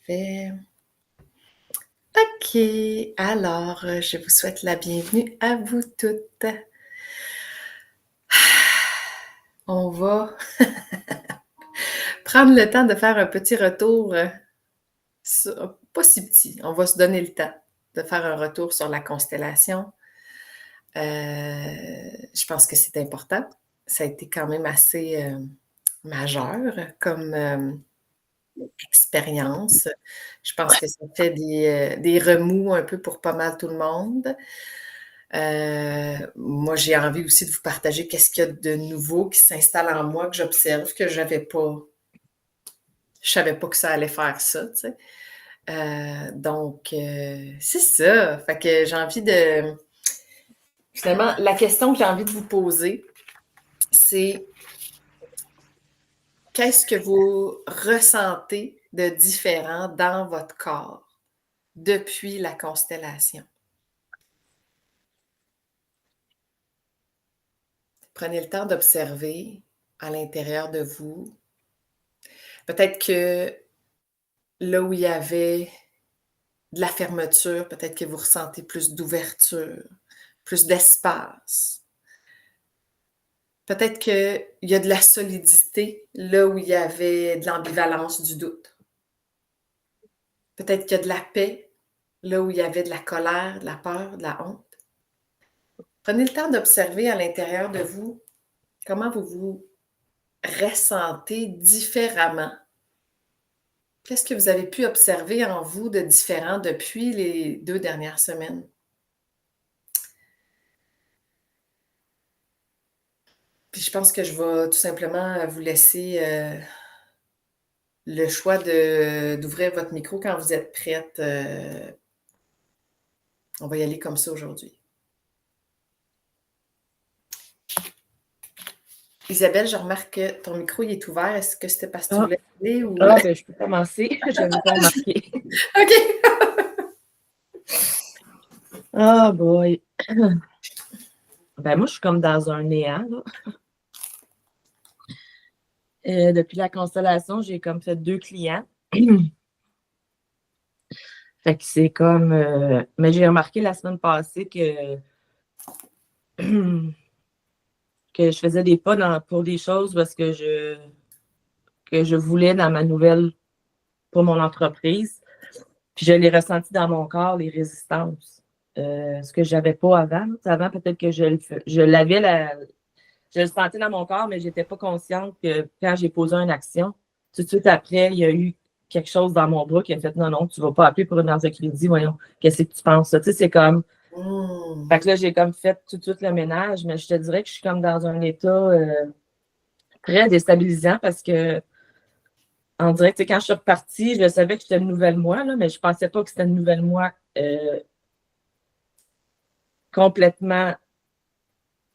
Parfait. OK. Alors, je vous souhaite la bienvenue à vous toutes. On va prendre le temps de faire un petit retour, pas si petit, on va se donner le temps de faire un retour sur la constellation. Je pense que c'est important. Ça a été quand même assez majeur comme expérience. Je pense que ça fait des remous un peu pour pas mal tout le monde. Moi, j'ai envie aussi de vous partager qu'est-ce qu'il y a de nouveau qui s'installe en moi, que j'observe, que je savais pas que ça allait faire ça, tu sais. Donc, c'est ça. Fait que j'ai envie de, finalement, la question que j'ai envie de vous poser, c'est qu'est-ce que vous ressentez de différent dans votre corps depuis la constellation? Prenez le temps d'observer à l'intérieur de vous. Peut-être que là où il y avait de la fermeture, peut-être que vous ressentez plus d'ouverture, plus d'espace. Peut-être qu'il y a de la solidité là où il y avait de l'ambivalence, du doute. Peut-être qu'il y a de la paix là où il y avait de la colère, de la peur, de la honte. Prenez le temps d'observer à l'intérieur de vous comment vous vous ressentez différemment. Qu'est-ce que vous avez pu observer en vous de différent depuis les 2 dernières semaines? Puis je pense que je vais tout simplement vous laisser le choix d'ouvrir votre micro quand vous êtes prête. On va y aller comme ça aujourd'hui. Isabelle, je remarque que ton micro il est ouvert. Est-ce que c'était parce que tu Ah, voulais parler ou... ben, je peux commencer. Je n'avais pas remarqué. OK! Ah, boy. Ben, moi, je suis comme dans un néant, là. Depuis la constellation, j'ai comme fait 2 clients. Fait que c'est comme... mais j'ai remarqué la semaine passée que je faisais des pas pour des choses parce que je voulais dans ma nouvelle, pour mon entreprise. Puis je l'ai ressenti dans mon corps, les résistances. Ce que je n'avais pas avant. Avant, peut-être que je l'avais, je le sentais dans mon corps, mais je n'étais pas consciente que quand j'ai posé une action, tout de suite après, il y a eu quelque chose dans mon bras qui a fait non, non, tu ne vas pas appeler pour une carte de crédit, voyons, qu'est-ce que tu penses? Tu sais, c'est comme. Fait que là, j'ai comme fait tout de suite le ménage, mais je te dirais que je suis comme dans un état très déstabilisant parce que on dirait que quand je suis repartie, je savais que c'était une nouvelle moi, là, mais je ne pensais pas que c'était une nouvelle moi complètement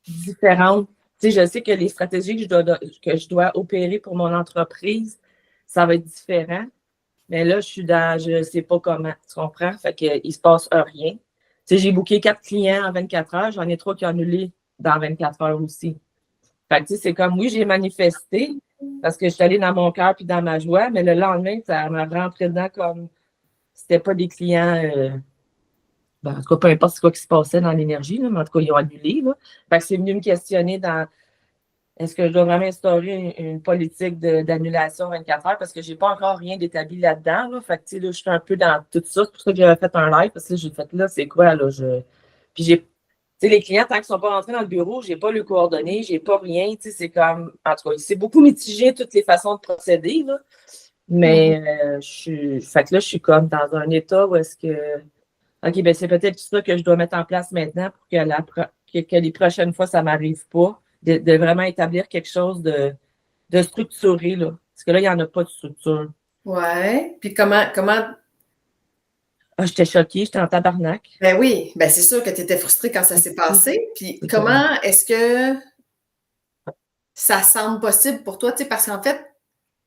différente. Tu sais, je sais que les stratégies que je dois opérer pour mon entreprise, ça va être différent. Mais là, je ne sais pas comment. Tu comprends? Fait qu'il ne se passe rien. Tu sais, j'ai booké 4 clients en 24 heures. J'en ai 3 qui ont annulé dans 24 heures aussi. Fait que, tu sais, c'est comme, oui, j'ai manifesté parce que je suis allée dans mon cœur puis dans ma joie, mais le lendemain, ça m'a rentré dedans comme c'était pas des clients. Ben, en tout cas, peu importe ce qui se passait dans l'énergie, là, mais en tout cas, ils ont annulé. Là. Fait que c'est venu me questionner dans est-ce que je dois vraiment instaurer une politique d'annulation 24 heures parce que je n'ai pas encore rien d'établi là-dedans. Là. Fait que, là, je suis un peu dans tout ça. C'est pour ça que j'avais fait un live parce que j'ai fait là, c'est quoi? Là, Puis les clients, tant qu'ils ne sont pas rentrés dans le bureau, je n'ai pas le coordonnées, je n'ai pas rien. C'est comme. En tout cas, c'est beaucoup mitigé toutes les façons de procéder. Là. Mais fait que là, je suis comme dans un état où est-ce que. OK, ben c'est peut-être ça que je dois mettre en place maintenant pour que les prochaines fois, ça ne m'arrive pas. De vraiment établir quelque chose de structuré, là. Parce que là, il n'y en a pas de structure. Ouais. Puis comment... Ah, j'étais choquée, j'étais en tabarnak. Ben oui, ben c'est sûr que tu étais frustrée quand ça s'est passé. Puis C'est comme. comment est-ce que ça semble possible pour toi? Tu sais, parce qu'en fait,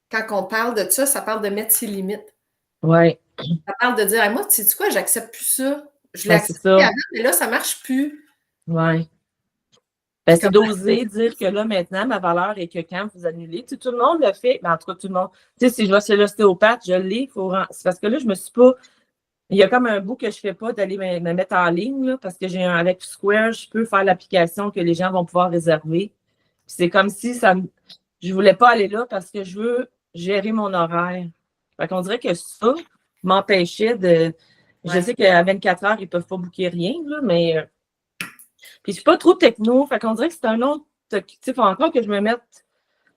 quand on parle de ça, ça parle de mettre ses limites. Ouais, Ça parle de dire, hey, moi, tu sais quoi, j'accepte plus ça. Je l'ai ouais, c'est accepté ça. avant, mais là, ça marche plus. Ouais. Ben, c'est d'oser dire que là, maintenant, ma valeur est que quand vous annulez, tu sais, tout le monde le fait, mais en tout cas, tout le monde. Tu sais, si je vais chez l'ostéopathe, je l'ai, c'est parce que là, je me suis pas. Il y a comme un bout que je fais pas d'aller me mettre en ligne, là, parce que avec Square, je peux faire l'application que les gens vont pouvoir réserver. Puis c'est comme si je voulais pas aller là parce que je veux gérer mon horaire. Fait qu'on dirait que ça m'empêchait de. Je sais qu'à 24 heures, ils peuvent pas booker rien, là, mais. Puis je suis pas trop techno. Fait qu'on dirait que c'est un autre. Tu sais, il faut encore que je me mette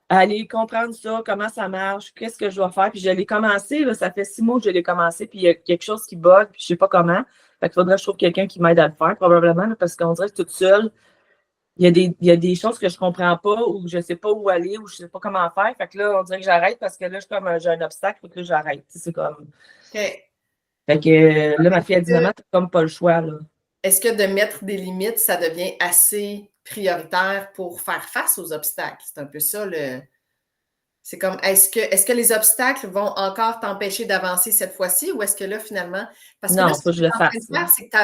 à aller comprendre ça, comment ça marche, qu'est-ce que je dois faire. Puis je l'ai commencé, là, ça fait 6 mois que je l'ai commencé, puis il y a quelque chose qui bug, puis je sais pas comment. Fait qu'il faudrait que je trouve quelqu'un qui m'aide à le faire, probablement, là, parce qu'on dirait que toute seule, il y a des choses que je comprends pas, ou je sais pas où aller, ou je sais pas comment faire. Fait que là, on dirait que j'arrête parce que là, j'ai un obstacle, fait que là, j'arrête. C'est comme. OK. Fait que là, ma fille a dit, maman, t'as comme pas le choix, là. Est-ce que de mettre des limites, ça devient assez prioritaire pour faire face aux obstacles? C'est un peu ça C'est comme, est-ce que les obstacles vont encore t'empêcher d'avancer cette fois-ci ou est-ce que là, finalement. Parce que Non, là, faut que je le fasse. c'est que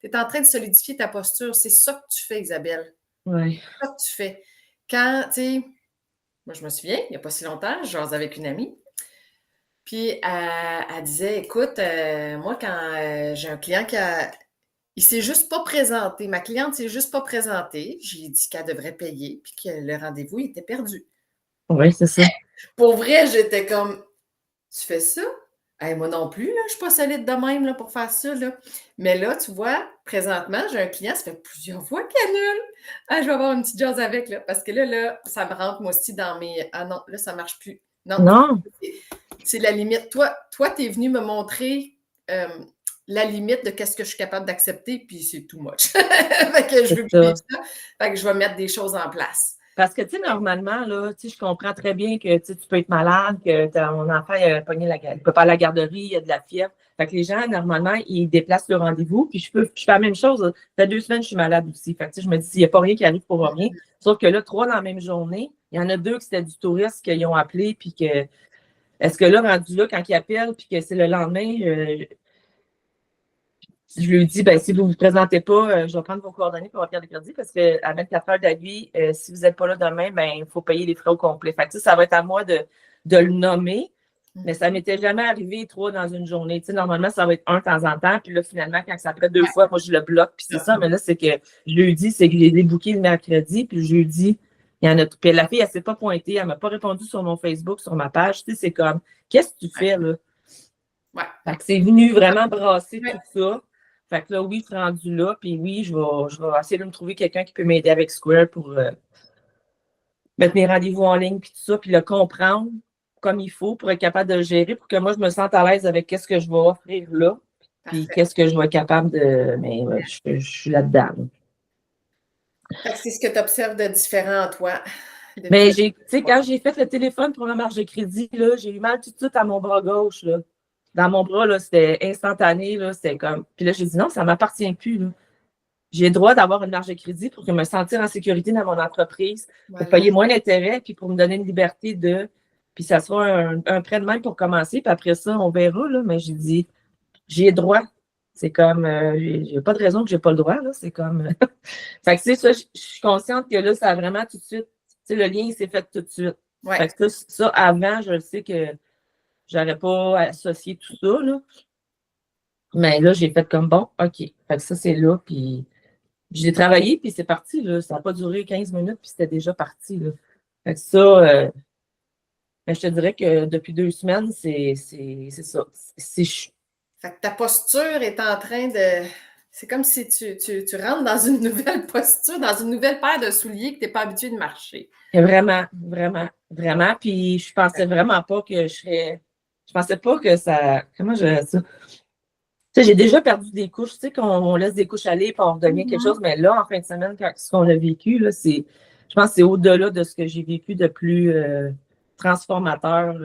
tu es en train de solidifier ta posture. C'est ça que tu fais, Isabelle. Oui. C'est ça que tu fais. Quand, tu sais, moi, je me souviens, il n'y a pas si longtemps, je jasais avec une amie. Puis, elle disait, écoute, moi, quand j'ai un client il s'est juste pas présenté. Ma cliente s'est juste pas présentée. J'ai dit qu'elle devrait payer, puis que le rendez-vous était perdu. Oui, c'est ça. Pour vrai, j'étais comme, tu fais ça? Hey, moi non plus, là, je ne suis pas solide de même là, pour faire ça. Là. Mais là, tu vois, présentement, j'ai un client, ça fait plusieurs fois qu'il annule. Ah, je vais avoir une petite jase avec, là, parce que là, ça me rentre moi aussi dans mes. Ah non, là, ça ne marche plus. Non. C'est la limite. Toi tu es venu me montrer la limite de qu'est-ce que je suis capable d'accepter, puis c'est too much. Fait que je veux plus ça. Fait que je vais mettre des choses en place. Parce que, tu sais, normalement, là, tu sais, je comprends très bien que tu peux être malade, que ton enfant il peut pas aller à la garderie, il y a de la fièvre. Fait que les gens, normalement, ils déplacent le rendez-vous. Puis je fais la même chose. Ça fait 2 semaines que je suis malade aussi. Fait que, tu sais, je me dis, s'il n'y a pas rien qui arrive pour rien. Sauf que là, 3 dans la même journée, il y en a 2 qui c'était du touriste qu'ils ont appelé. Puis que, est-ce que là, rendu là, quand ils appellent, puis que c'est le lendemain, je lui dis, ben, si vous ne vous présentez pas, je vais prendre vos coordonnées pour votre carte de crédit parce qu'à 24 heures d'avis, si vous n'êtes pas là demain, ben, il faut payer les frais au complet. Fait que ça va être à moi de le nommer, mais ça ne m'était jamais arrivé 3 dans une journée. Tu sais, normalement, ça va être 1 de temps en temps, puis là, finalement, quand ça fait 2 fois, moi, je le bloque, puis c'est ça. Mais là, c'est que je lui dis, c'est que j'ai débooké le mercredi, puis je lui dis, il y en a tout. Puis la fille, elle ne s'est pas pointée, elle ne m'a pas répondu sur mon Facebook, sur ma page. Tu sais, c'est comme, qu'est-ce que tu fais, là? Ouais. Fait que c'est venu vraiment brasser tout ça. Fait que là, oui, je suis rendue là, puis oui, je vais essayer de me trouver quelqu'un qui peut m'aider avec Square pour mettre mes rendez-vous en ligne, puis tout ça, puis le comprendre comme il faut pour être capable de le gérer, pour que moi, je me sente à l'aise avec qu'est-ce que je vais offrir là, puis qu'est-ce que je vais être capable de. Mais je suis là-dedans. C'est ce que tu observes de différent en toi. Mais tu sais, quand j'ai fait le téléphone pour la marge de crédit, là, j'ai eu mal tout de suite à mon bras gauche, là. Dans mon bras, là, c'était instantané, là, c'était comme. Puis là, j'ai dit non, ça ne m'appartient plus, là. J'ai le droit d'avoir une marge de crédit pour me sentir en sécurité dans mon entreprise, pour payer moins d'intérêt, puis pour me donner une liberté de. Puis ça sera un prêt de même pour commencer, puis après ça, on verra, là. Mais j'ai dit, j'ai le droit. C'est comme, j'ai pas de raison que j'ai pas le droit, là. C'est comme. Fait que, tu sais, ça, je suis consciente que là, ça a vraiment tout de suite. Tu sais, le lien, il s'est fait tout de suite. Ouais. Fait que ça, avant, je sais que j'aurais pas associé tout ça, là. Mais là, j'ai fait comme bon, OK. Fait que ça, c'est là, puis. J'ai travaillé, puis c'est parti. Là. Ça n'a pas duré 15 minutes, puis c'était déjà parti. Là. Fait que ça, ben, je te dirais que depuis 2 semaines, c'est ça. Fait que ta posture est en train de. C'est comme si tu rentres dans une nouvelle posture, dans une nouvelle paire de souliers que tu n'es pas habitué de marcher. Vraiment, vraiment, vraiment. Puis je pensais vraiment pas que je serais. Je pensais pas que ça. Comment je dirais ça? Tu sais, j'ai déjà perdu des couches, tu sais, qu'on laisse des couches aller, puis on redevient quelque chose. Mais là, en fin de semaine, ce qu'on a vécu, là, je pense que c'est au-delà de ce que j'ai vécu de plus transformateur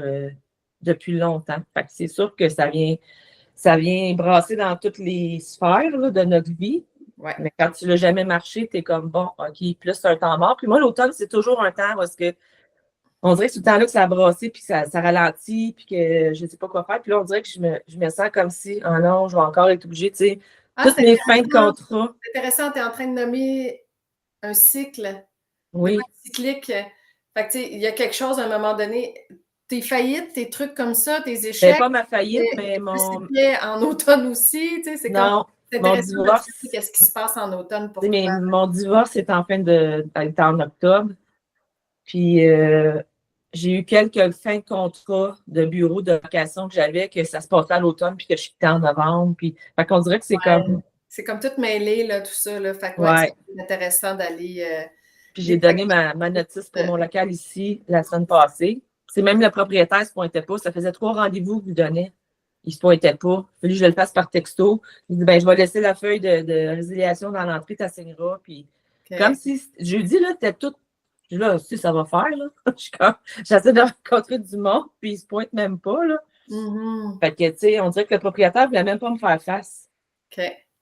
depuis longtemps. Fait que c'est sûr que ça vient brasser dans toutes les sphères là, de notre vie. Ouais. Mais quand tu l'as jamais marché, tu es comme bon, OK, plus c'est un temps mort. Puis moi, l'automne, c'est toujours un temps parce que on dirait que tout le temps-là que ça a brassé, puis ça ralentit, puis que je ne sais pas quoi faire. Puis là, on dirait que je me sens comme si, oh non, je vais encore être obligée, tu sais, toutes mes fins de contrat. C'est intéressant, tu es en train de nommer un cycle Oui. Cyclique. Fait que, tu sais, il y a quelque chose à un moment donné. Tes faillites, tes trucs comme ça, tes C'est échecs. pas ma faillite, mais C'était en automne aussi. Tu sais, c'est comme. Non, C'est mon intéressant de divorce. savoir qu'est-ce qui se passe en automne pour Mais toi. mon divorce est en fin d'être en octobre. Puis j'ai eu quelques fins de contrat de bureau de location que j'avais, que ça se passait à l'automne, puis que je quittais en novembre. Puis, fait qu'on dirait que c'est comme. C'est comme tout mêlé, là, tout ça. Là. Fait que, Ouais. c'est intéressant d'aller. Puis j'ai donné ma notice pour mon local ici la semaine passée. C'est même le propriétaire ne se pointait pas. Ça faisait 3 rendez-vous qu'il donnait. Il ne se pointait pas. Il fallait que je le fasse par texto. Il dit, ben, je vais laisser la feuille de résiliation dans l'entrée, tu signeras. Puis, comme si jeudi, là, t'es tout. Là, si ça va faire, là. J'essaie de rencontrer du monde, puis il ne se pointe même pas, là. Fait que, tu sais, on dirait que le propriétaire ne voulait même pas me faire face.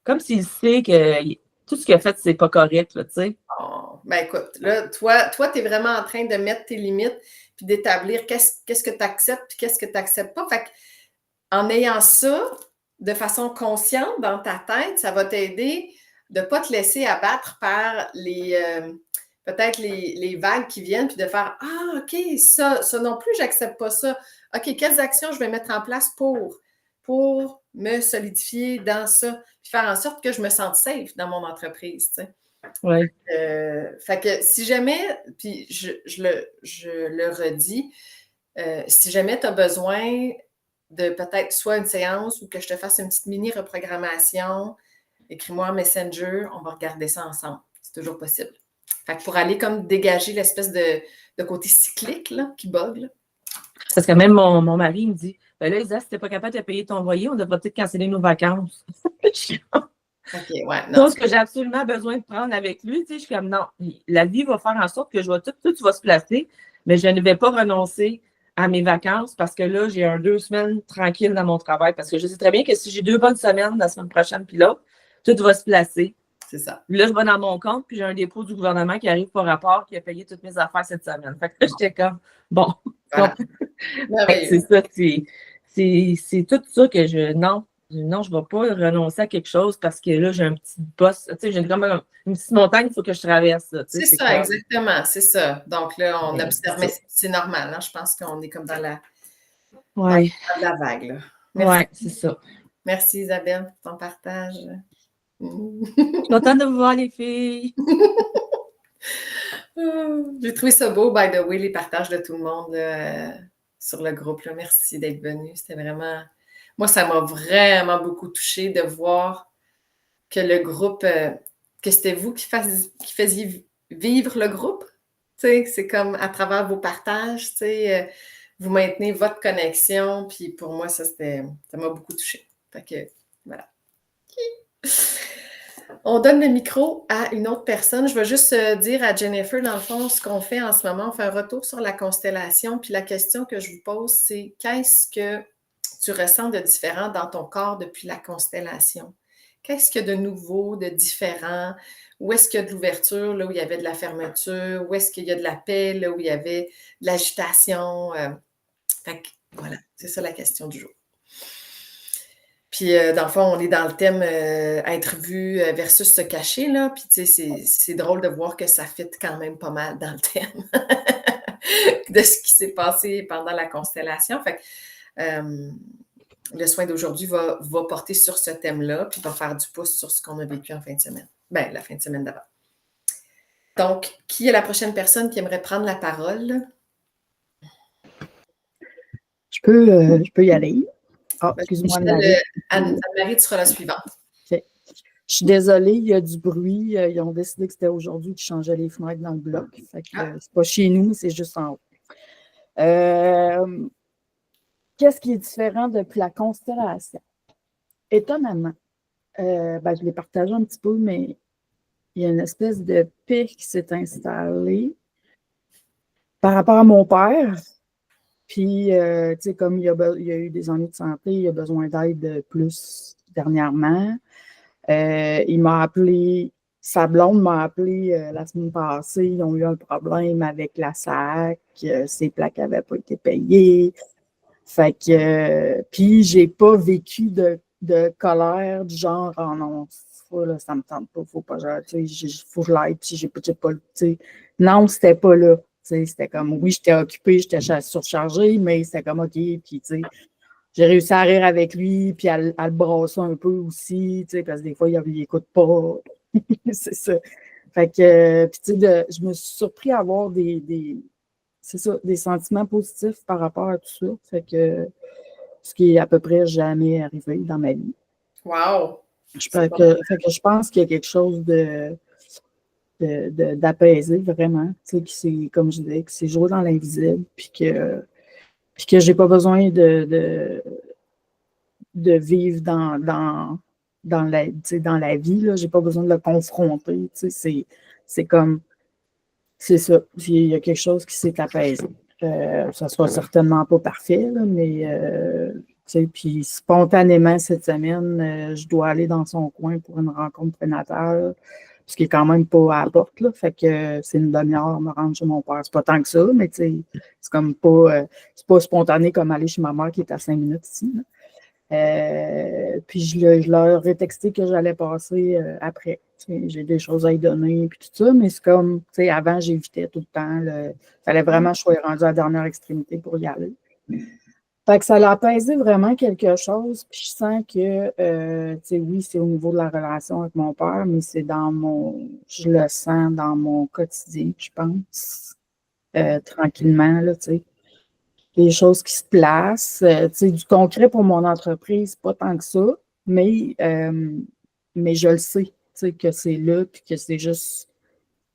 Comme s'il sait que tout ce qu'il a fait, c'est pas correct, là, tu sais. Oh, ben écoute, là, toi tu es vraiment en train de mettre tes limites puis d'établir qu'est-ce que tu acceptes puis qu'est-ce que tu n'acceptes pas. Fait en ayant ça de façon consciente dans ta tête, ça va t'aider de ne pas te laisser abattre par peut-être les vagues qui viennent puis de faire « Ah, OK, ça non plus, j'accepte pas ça. OK, quelles actions je vais mettre en place pour me solidifier dans ça puis faire en sorte que je me sente safe dans mon entreprise, tu sais. » Oui. Fait que si jamais, puis je le redis, si jamais tu as besoin de peut-être soit une séance ou que je te fasse une petite mini reprogrammation, écris-moi en Messenger, on va regarder ça ensemble. C'est toujours possible. Fait que pour aller comme dégager l'espèce de côté cyclique là, qui bug. Là. Parce que même mon mari me dit, ben là, Isa, si t'es pas capable de payer ton loyer, on devrait peut-être canceller nos vacances. OK, ouais. Non, chose que j'ai absolument besoin de prendre avec lui. Tu sais, je suis comme, non, la vie va faire en sorte que je vais tout va se placer, mais je ne vais pas renoncer à mes vacances parce que là, j'ai 2 semaines tranquilles dans mon travail. Parce que je sais très bien que si j'ai 2 bonnes semaines la semaine prochaine puis l'autre, tout va se placer. C'est ça. Puis là, je vais dans mon compte, puis j'ai un dépôt du gouvernement qui arrive par rapport, qui a payé toutes mes affaires cette semaine. Fait que là, j'étais comme, bon. Voilà. C'est ça, c'est tout ça que non, je ne vais pas renoncer à quelque chose parce que là, j'ai un petit boss. Tu sais, j'ai comme une petite montagne, il faut que je traverse. C'est ça, exactement, c'est ça. Donc là, on observe, mais c'est normal. Hein? Je pense qu'on est comme dans la vague. Là. Oui, c'est ça. Merci Isabelle pour ton partage. Je suis contente de vous voir, les filles. J'ai trouvé ça beau, by the way, les partages de tout le monde là, sur le groupe. Là. Merci d'être venu. C'était vraiment. Moi, ça m'a vraiment beaucoup touchée de voir que le groupe, que c'était vous qui faisiez vivre le groupe. C'est comme à travers vos partages, vous maintenez votre connexion. Puis pour moi, ça m'a beaucoup touchée. Fait que, voilà. On donne le micro à une autre personne. Je vais juste dire à Jennifer, dans le fond, ce qu'on fait en ce moment. On fait un retour sur la constellation. Puis la question que je vous pose, c'est qu'est-ce que tu ressens de différent dans ton corps depuis la constellation? Qu'est-ce qu'il y a de nouveau, de différent? Où est-ce qu'il y a de l'ouverture, là où il y avait de la fermeture? Où est-ce qu'il y a de la paix, là où il y avait de l'agitation? Fait que, voilà, c'est ça la question du jour. Puis, dans le fond, on est dans le thème être vu versus se cacher, là. Puis, tu sais, c'est drôle de voir que ça fit quand même pas mal dans le thème de ce qui s'est passé pendant la constellation. Fait que, le soin d'aujourd'hui va porter sur ce thème-là, puis va faire du pouce sur ce qu'on a vécu en fin de semaine. Ben, la fin de semaine d'avant. Donc, qui est la prochaine personne qui aimerait prendre la parole? Je peux y aller. Ah, excuse-moi, Anne-Marie, tu seras la suivante. Okay. Je suis désolée, il y a du bruit. Ils ont décidé que c'était aujourd'hui qu'ils changeaient les fenêtres dans le bloc. Fait que c'est pas chez nous, c'est juste en haut. Qu'est-ce qui est différent depuis la constellation? Étonnamment, je l'ai partagé un petit peu, mais il y a une espèce de paix qui s'est installée par rapport à mon père. Puis, tu sais, comme il y a eu des ennuis de santé, il a besoin d'aide plus dernièrement. Il m'a appelé, sa blonde m'a appelé la semaine passée. Ils ont eu un problème avec la SAC. Ses plaques n'avaient pas été payées. Fait que, puis j'ai pas vécu de colère du genre, oh non, fois, là, ça me tente pas, faut pas, genre, tu sais, faut que je l'aide, puis j'ai pas le, tu sais. Non, c'était pas là. Tu sais, c'était comme, oui, j'étais occupée, j'étais surchargée, mais c'était comme, OK, puis tu sais, j'ai réussi à rire avec lui, puis à le brasser un peu aussi, tu sais, parce que des fois, il écoute pas. C'est ça. Fait que, puis tu sais, je me suis surpris à avoir c'est ça, des sentiments positifs par rapport à tout ça. Fait que, ce qui est à peu près jamais arrivé dans ma vie. Wow! Fait que je pense qu'il y a quelque chose d'apaisé, vraiment. Tu sais, qui c'est, comme je disais, que c'est joué dans l'invisible, puis que j'ai pas besoin de vivre dans la vie, là. J'ai pas besoin de le confronter. Tu sais, c'est comme, c'est ça. Il y a quelque chose qui s'est apaisé. Ça sera certainement pas parfait, là, mais tu sais, puis spontanément cette semaine, je dois aller dans son coin pour une rencontre prénatale, ce qui est quand même pas à la porte, là. Fait que c'est une demi-heure me rendre chez mon père. C'est pas tant que ça, mais tu sais, c'est comme pas, c'est pas spontané comme aller chez ma mère qui est à 5 minutes ici, là. Puis je leur ai texté que j'allais passer après. J'ai des choses à y donner, puis tout ça, mais c'est comme, tu sais, avant, j'évitais tout le temps. Il fallait vraiment que je sois rendue à la dernière extrémité pour y aller. Fait que ça l'a apaisé vraiment quelque chose, puis je sens que, tu sais, oui, c'est au niveau de la relation avec mon père, mais c'est je le sens dans mon quotidien, je pense, tranquillement, là, tu sais. Des choses qui se placent. Tu sais, du concret pour mon entreprise, pas tant que ça, mais, mais je le sais, tu sais, que c'est là, puis que c'est juste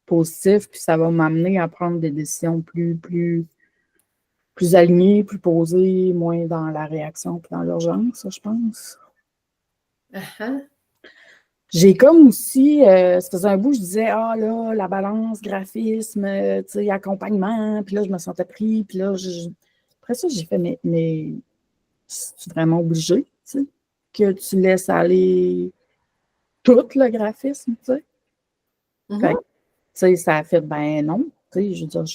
positif, puis ça va m'amener à prendre des décisions plus alignées, plus posées, moins dans la réaction puis dans l'urgence, je pense. Uh-huh. J'ai comme aussi, ça faisait un bout, je disais, ah là, la balance, graphisme, tu sais, accompagnement, puis là, je me sentais pris, puis là, après ça, j'ai fait, mais c'est vraiment obligé, tu sais, que tu laisses aller tout le graphisme, tu sais. Fait que, tu sais, ça a fait, ben non, tu sais, je veux dire,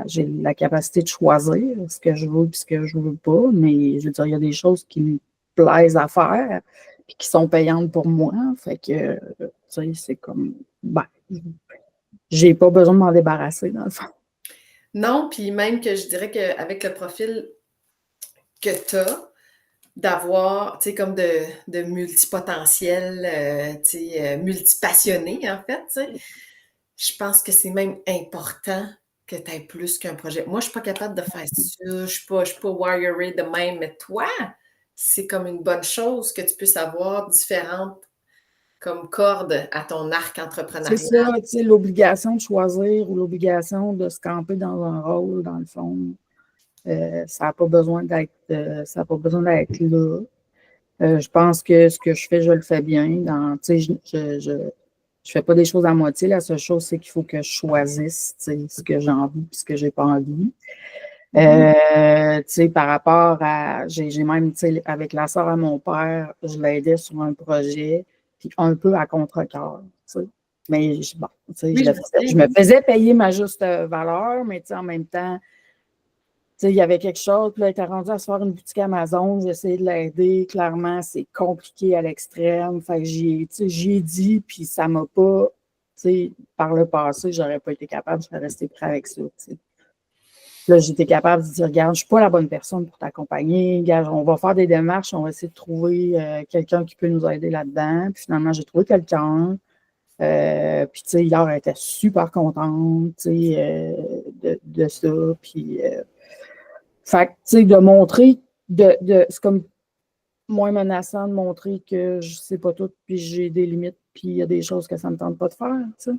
j'ai la capacité de choisir ce que je veux et ce que je veux pas, mais je veux dire, il y a des choses qui me plaisent à faire et qui sont payantes pour moi, fait que, tu sais, c'est comme, ben, j'ai pas besoin de m'en débarrasser, dans le fond. Non, puis même que je dirais qu'avec le profil que tu as, d'avoir, tu sais, comme de multipotentiel, tu sais, multipassionné, en fait, tu sais. Je pense que c'est même important que tu aies plus qu'un projet. Moi, je suis pas capable de faire ça. Je suis pas wired de même, mais toi, c'est comme une bonne chose que tu puisses avoir différentes comme cordes à ton arc C'est entrepreneurial. ça, tu sais, l'obligation de choisir ou l'obligation de se camper dans un rôle, dans le fond. Ça n'a pas besoin d'être là. Je pense que ce que je fais, je le fais bien. Tu sais, je fais pas des choses à moitié. La seule chose, c'est qu'il faut que je choisisse, tu sais, ce que j'ai envie et ce que j'ai pas envie. Tu sais, par rapport à, j'ai même, tu sais, avec la sœur à mon père, je l'aidais sur un projet, puis un peu à contre-cœur, tu sais. Mais bon, tu sais, Oui, je me faisais payer ma juste valeur, mais tu sais, en même temps, tu sais, il y avait quelque chose, puis là, il était rendu à se faire une boutique Amazon, j'ai essayé de l'aider, clairement, c'est compliqué à l'extrême, fait que j'y ai dit, puis ça m'a pas, tu sais, par le passé, j'aurais pas été capable, je serais restée prêt avec ça, tu sais. Là, j'étais capable de dire, regarde, je suis pas la bonne personne pour t'accompagner, regarde, on va faire des démarches, on va essayer de trouver quelqu'un qui peut nous aider là-dedans, puis finalement, j'ai trouvé quelqu'un, puis tu sais, hier, elle était super contente, tu sais, de ça, puis... fait que, tu sais, de montrer, c'est comme moins menaçant de montrer que je sais pas tout, puis j'ai des limites, puis il y a des choses que ça me tente pas de faire, tu sais.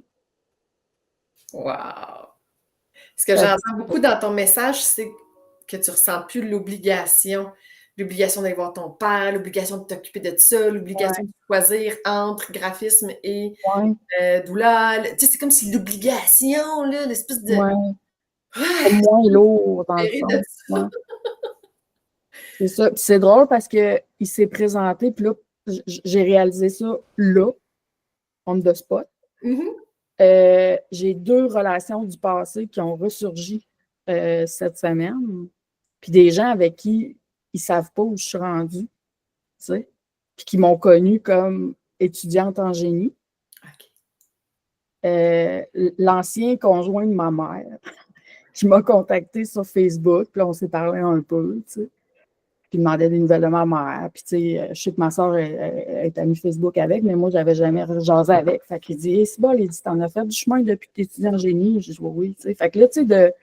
Wow! Ce que Fait que, j'entends beaucoup dans ton message, c'est que tu ressens plus l'obligation. L'obligation d'aller voir ton père, l'obligation de t'occuper de ça, l'obligation ouais, de choisir entre graphisme et ouais, doula. Tu sais, c'est comme si l'obligation, là, l'espèce de ouais, comme moins lourd, dans le libérer de fond. ça. Ouais, c'est ça. Puis c'est drôle parce qu'il s'est présenté, puis là, j'ai réalisé ça là, on the spot. Mhm. J'ai 2 relations du passé qui ont ressurgi cette semaine, puis des gens avec qui ils savent pas où je suis rendue, tu sais, puis qui m'ont connue comme étudiante en génie. OK. L'ancien conjoint de ma mère qui m'a contacté sur Facebook, puis là, on s'est parlé un peu, tu sais. Puis il demandait des nouvelles de ma mère. Puis, tu sais, je sais que ma soeur est amie Facebook avec, mais moi, je n'avais jamais jasé avec. Fait qu'il dit, hey, c'est bon, il dit, t'en as fait du chemin depuis que tu étudies en génie. Je dis, oui, tu sais. Fait que là, tu sais,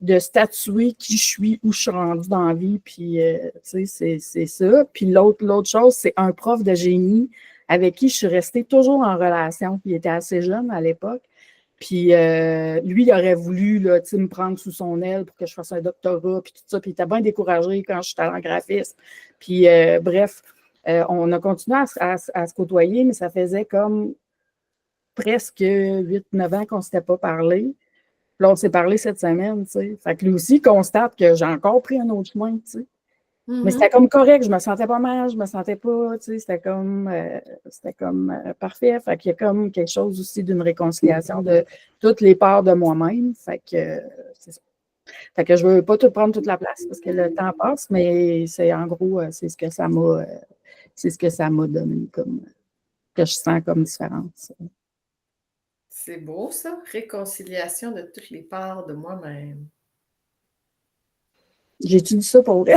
de statuer qui je suis, où je suis rendue dans la vie, puis, tu sais, c'est ça. Puis l'autre chose, c'est un prof de génie avec qui je suis restée toujours en relation. Puis il était assez jeune à l'époque. Puis lui, il aurait voulu là, me prendre sous son aile pour que je fasse un doctorat, puis tout ça. Puis il était bien découragé quand je suis allée en graphisme. Puis bref, on a continué à se côtoyer, mais ça faisait comme presque 8-9 ans qu'on ne s'était pas parlé. Puis là, on s'est parlé cette semaine, tu sais. Fait que lui aussi constate que j'ai encore pris un autre chemin, tu sais. Mais c'était comme correct, je me sentais pas mal, je me sentais pas, tu sais, c'était comme parfait. Fait qu'il y a comme quelque chose aussi d'une réconciliation de toutes les parts de moi-même. Fait que c'est ça. Fait que je veux pas tout prendre toute la place parce que le temps passe, mais c'est en gros, c'est ce que ça m'a donné comme que je sens comme différence. C'est beau, ça. Réconciliation de toutes les parts de moi-même. J'ai-tu dit ça pour vrai?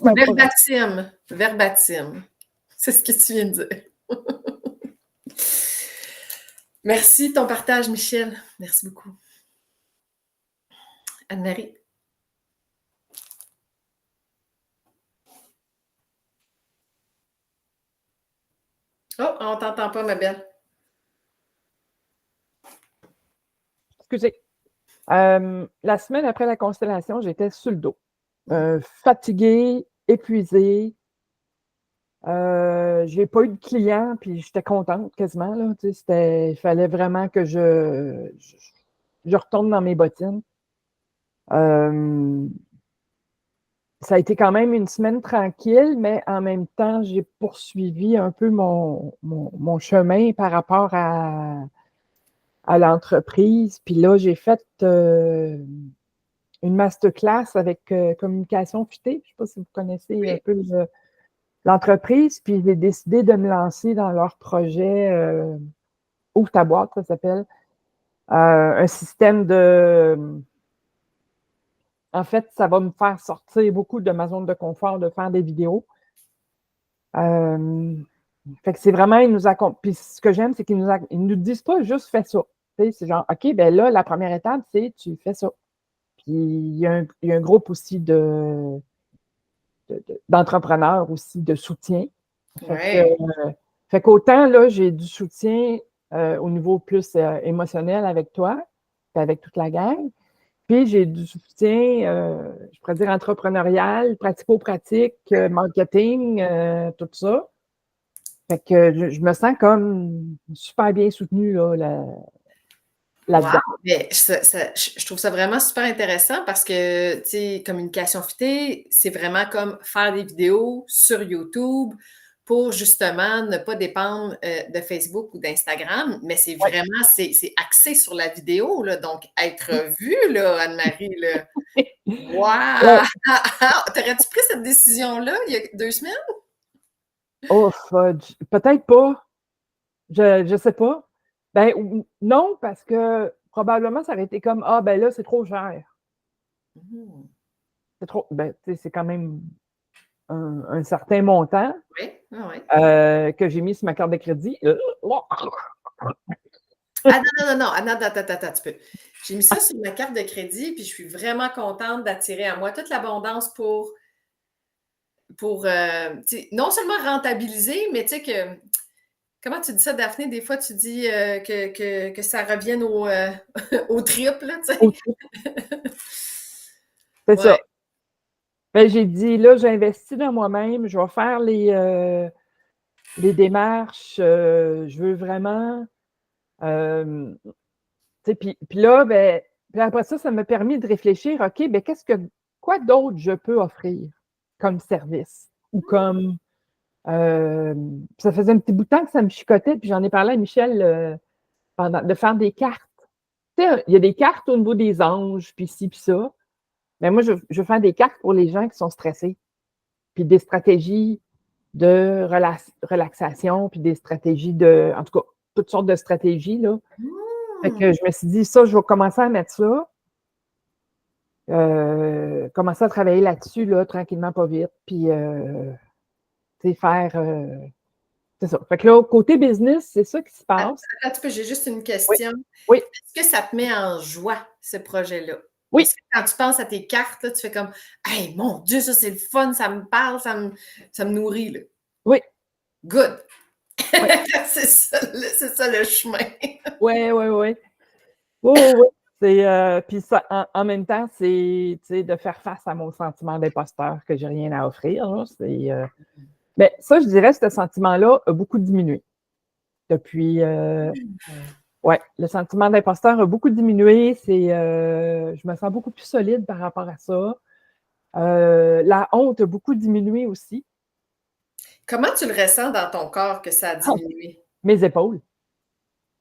Verbatim. Verbatim. C'est ce que tu viens de dire. Merci de ton partage, Michel. Merci beaucoup. Anne-Marie. Oh, on t'entend pas, ma belle. Excusez. La semaine après la constellation, j'étais sur le dos. Fatiguée, épuisée. J'ai pas eu de clients, puis j'étais contente quasiment. Là, tu sais, il fallait vraiment que je retourne dans mes bottines. Ça a été quand même une semaine tranquille, mais en même temps, j'ai poursuivi un peu mon chemin par rapport à l'entreprise. Puis là, j'ai fait une masterclass avec Communication Futée. Je ne sais pas si vous connaissez un peu l'entreprise. Puis j'ai décidé de me lancer dans leur projet Ouvre ta boîte, ça s'appelle. Un système de... En fait, ça va me faire sortir beaucoup de ma zone de confort de faire des vidéos. Fait que c'est vraiment, puis ce que j'aime, c'est qu'ils nous disent pas juste fais ça. C'est genre, OK, ben là, la première étape, c'est tu fais ça. Puis il y a un groupe aussi d'entrepreneurs aussi, de soutien. Fait qu'autant, là, j'ai du soutien au niveau plus émotionnel avec toi, puis avec toute la gang. Puis j'ai du soutien, je pourrais dire entrepreneurial, pratico-pratique, marketing, tout ça. Fait que je me sens comme super bien soutenue là-dedans. Wow. Mais je trouve ça vraiment super intéressant parce que, tu sais, Communication Futée, c'est vraiment comme faire des vidéos sur YouTube pour justement ne pas dépendre de Facebook ou d'Instagram, mais c'est vraiment, c'est axé sur la vidéo, là, donc être vue, là, Anne-Marie, là. Wow! T'aurais-tu pris cette décision-là il y a 2 semaines? Oh, peut-être pas. Je sais pas. Ben non, parce que probablement ça aurait été comme ah ben là, c'est trop cher. C'est trop. Ben, tu sais, c'est quand même un certain montant que j'ai mis sur ma carte de crédit. Ah non, attends, tu peux. J'ai mis ça sur ma carte de crédit, puis je suis vraiment contente d'attirer à moi toute l'abondance pour non seulement rentabiliser, mais tu sais que, comment tu dis ça, Daphné? Des fois, tu dis que ça revienne au triple, tu sais. C'est ça. Ben, j'ai dit, là, j'investis dans moi-même, je vais faire les démarches, je veux vraiment... puis là, ben, puis après ça m'a permis de réfléchir, OK, ben quoi d'autre je peux offrir comme service ou comme... ça faisait un petit bout de temps que ça me chicotait, puis j'en ai parlé à Michel de faire des cartes. Tu sais, il y a des cartes au niveau des anges, puis ci, puis ça. Mais moi, je veux faire des cartes pour les gens qui sont stressés, puis des stratégies de relaxation, puis des stratégies en tout cas, toutes sortes de stratégies, là. Fait que je me suis dit, ça, je vais commencer à mettre ça. Commencer à travailler là-dessus, là, tranquillement, pas vite. Puis, tu sais, faire. C'est ça. Fait que là, côté business, c'est ça qui se passe. Attends, j'ai juste une question. Oui. Est-ce que ça te met en joie, ce projet-là? Oui. Est-ce que quand tu penses à tes cartes, là, tu fais comme hey, mon Dieu, ça c'est le fun, ça me parle, ça me nourrit. Là. Oui. Good. Oui. c'est ça le chemin. Oui. Oui. Puis ça, en même temps, c'est de faire face à mon sentiment d'imposteur que j'ai rien à offrir. Mais ça, je dirais, ce sentiment-là a beaucoup diminué depuis. Oui, le sentiment d'imposteur a beaucoup diminué. Je me sens beaucoup plus solide par rapport à ça. La honte a beaucoup diminué aussi. Comment tu le ressens dans ton corps que ça a diminué? Mes épaules.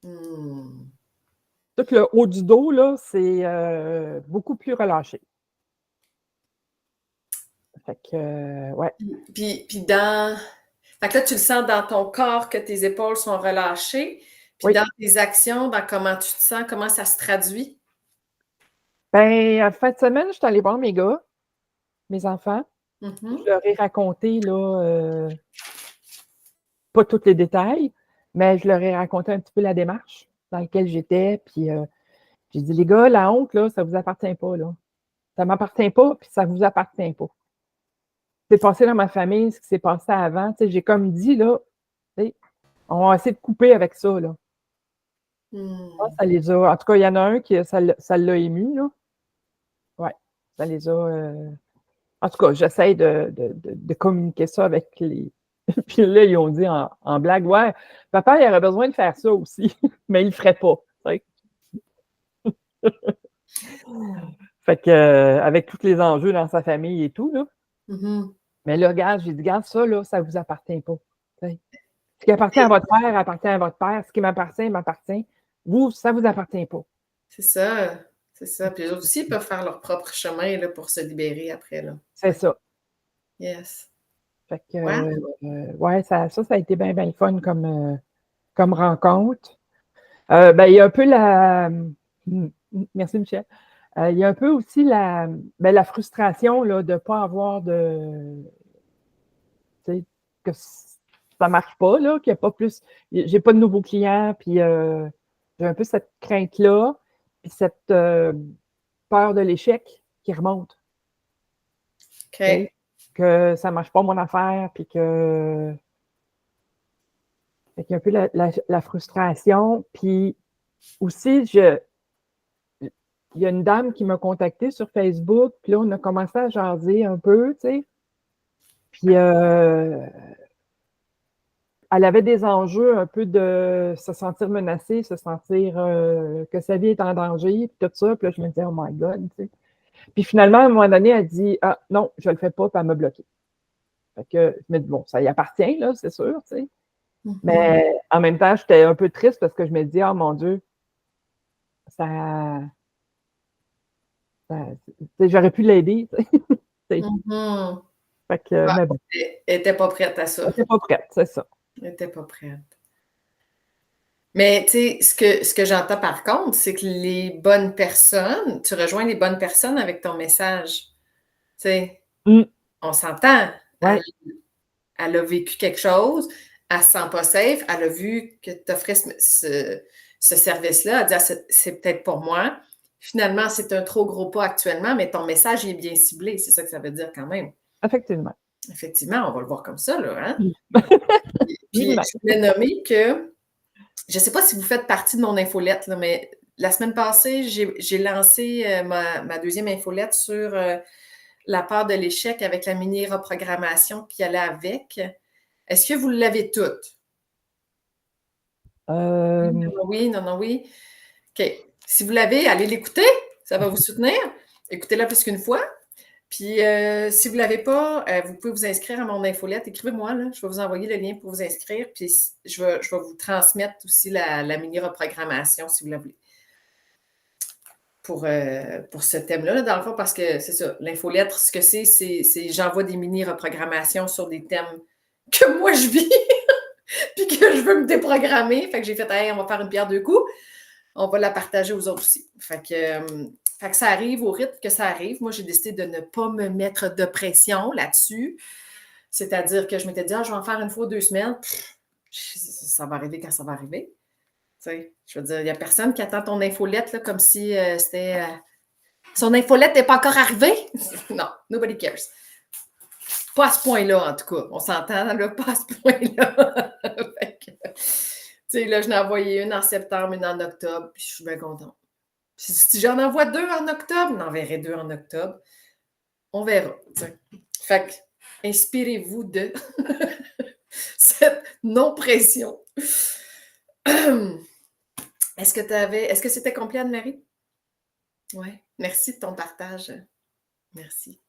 Tout le haut du dos, là, c'est beaucoup plus relâché. Fait que, ouais. Puis Fait que là, tu le sens dans ton corps que tes épaules sont relâchées. Puis dans tes actions, dans comment tu te sens, comment ça se traduit? Ben, en fin de semaine, je suis allée voir mes gars, mes enfants. Mm-hmm. Je leur ai raconté, là, pas tous les détails, mais je leur ai raconté un petit peu la démarche dans laquelle j'étais. Puis j'ai dit, les gars, la honte, là, ça ne vous appartient pas, là. Ça ne m'appartient pas, puis ça ne vous appartient pas. C'est passé dans ma famille, ce qui s'est passé avant. Tu sais, j'ai comme dit, là, on va essayer de couper avec ça, là. Ça les a. En tout cas, il y en a un qui ça l'a ému, là. Oui, ça les a. En tout cas, j'essaie de communiquer ça avec les. Puis là, ils ont dit en blague, ouais, papa, il aurait besoin de faire ça aussi, mais il ne le ferait pas. Fait que, avec tous les enjeux dans sa famille et tout, là. Mm-hmm. Mais là, regarde, j'ai dit, regarde, ça, là, ça ne vous appartient pas. T'sais. Ce qui appartient à votre père appartient à votre père. Ce qui m'appartient, m'appartient. Vous, ça ne vous appartient pas. C'est ça. C'est ça. Puis les autres aussi, ils peuvent faire leur propre chemin là, pour se libérer après. Là. C'est ça. Yes. Fait que, ouais, ça a été bien, bien fun comme rencontre. Ben, il y a un peu Merci, Michel. Il y a un peu aussi la frustration là, de ne pas avoir que ça ne marche pas, là, qu'il n'y a pas plus. J'ai pas de nouveaux clients, puis j'ai un peu cette crainte-là, puis cette peur de l'échec qui remonte. OK. Que ça ne marche pas mon affaire, puis que. Fait qu'il y a un peu la frustration. Puis aussi, il y a une dame qui m'a contactée sur Facebook, puis là, on a commencé à jaser un peu, tu sais. Puis elle avait des enjeux un peu de se sentir menacée, se sentir que sa vie est en danger, puis tout ça. Puis là, je me disais, oh my God, tu sais. Puis finalement, à un moment donné, elle dit, ah non, je ne le fais pas, puis elle m'a bloqué. Fait que je me dis, bon, ça y appartient, là, c'est sûr, tu sais. Mm-hmm. Mais en même temps, j'étais un peu triste parce que je me dis, oh mon Dieu, j'aurais pu l'aider. Mm-hmm. Fait que, mais bon. Elle n'était pas prête à ça. Elle n'était pas prête, c'est ça. Elle n'était pas prête. Mais tu sais, ce que j'entends par contre, c'est que les bonnes personnes, tu rejoins les bonnes personnes avec ton message. Tu sais, on s'entend. Ouais. Elle a vécu quelque chose, elle ne se sent pas safe, elle a vu que tu offrais ce service-là, elle a dit c'est peut-être pour moi. Finalement, c'est un trop gros pas actuellement, mais ton message est bien ciblé, c'est ça que ça veut dire quand même. Effectivement. Effectivement, on va le voir comme ça, là. Hein? Puis, je voulais nommer que, je ne sais pas si vous faites partie de mon infolette, là, mais la semaine passée, j'ai lancé ma deuxième infolette sur la peur de l'échec avec la mini-reprogrammation qui allait avec. Est-ce que vous l'avez toute? Oui, non, oui. OK. Si vous l'avez, allez l'écouter. Ça va vous soutenir. Écoutez-la plus qu'une fois. Puis, si vous ne l'avez pas, vous pouvez vous inscrire à mon infolette. Écrivez-moi, là. Je vais vous envoyer le lien pour vous inscrire. Puis, je vais vous transmettre aussi la mini-reprogrammation, si vous la voulez. Pour ce thème-là, dans le fond, parce que c'est ça, l'infolettre, ce que c'est j'envoie des mini-reprogrammations sur des thèmes que moi je vis, puis que je veux me déprogrammer. Fait que j'ai fait, hey, on va faire une pierre deux coups. On va la partager aux autres aussi. Fait que ça arrive au rythme que ça arrive. Moi, j'ai décidé de ne pas me mettre de pression là-dessus. C'est-à-dire que je m'étais dit, je vais en faire une fois 2 semaines. Ça va arriver quand ça va arriver. Tu sais, je veux dire, il n'y a personne qui attend ton infolette là, comme si c'était. Son infolette n'est pas encore arrivée. Non, nobody cares. Pas à ce point-là, en tout cas. On s'entend, là, pas à ce point-là. Tu sais, là, je n'ai envoyé une en septembre, une en octobre, puis je suis bien contente. Si j'en envoie 2 en octobre, j'en enverrai 2 en octobre. On verra. T'sais. Fait que, inspirez-vous de cette non-pression. Est-ce que c'était complet, Anne-Marie? Oui. Merci de ton partage. Merci.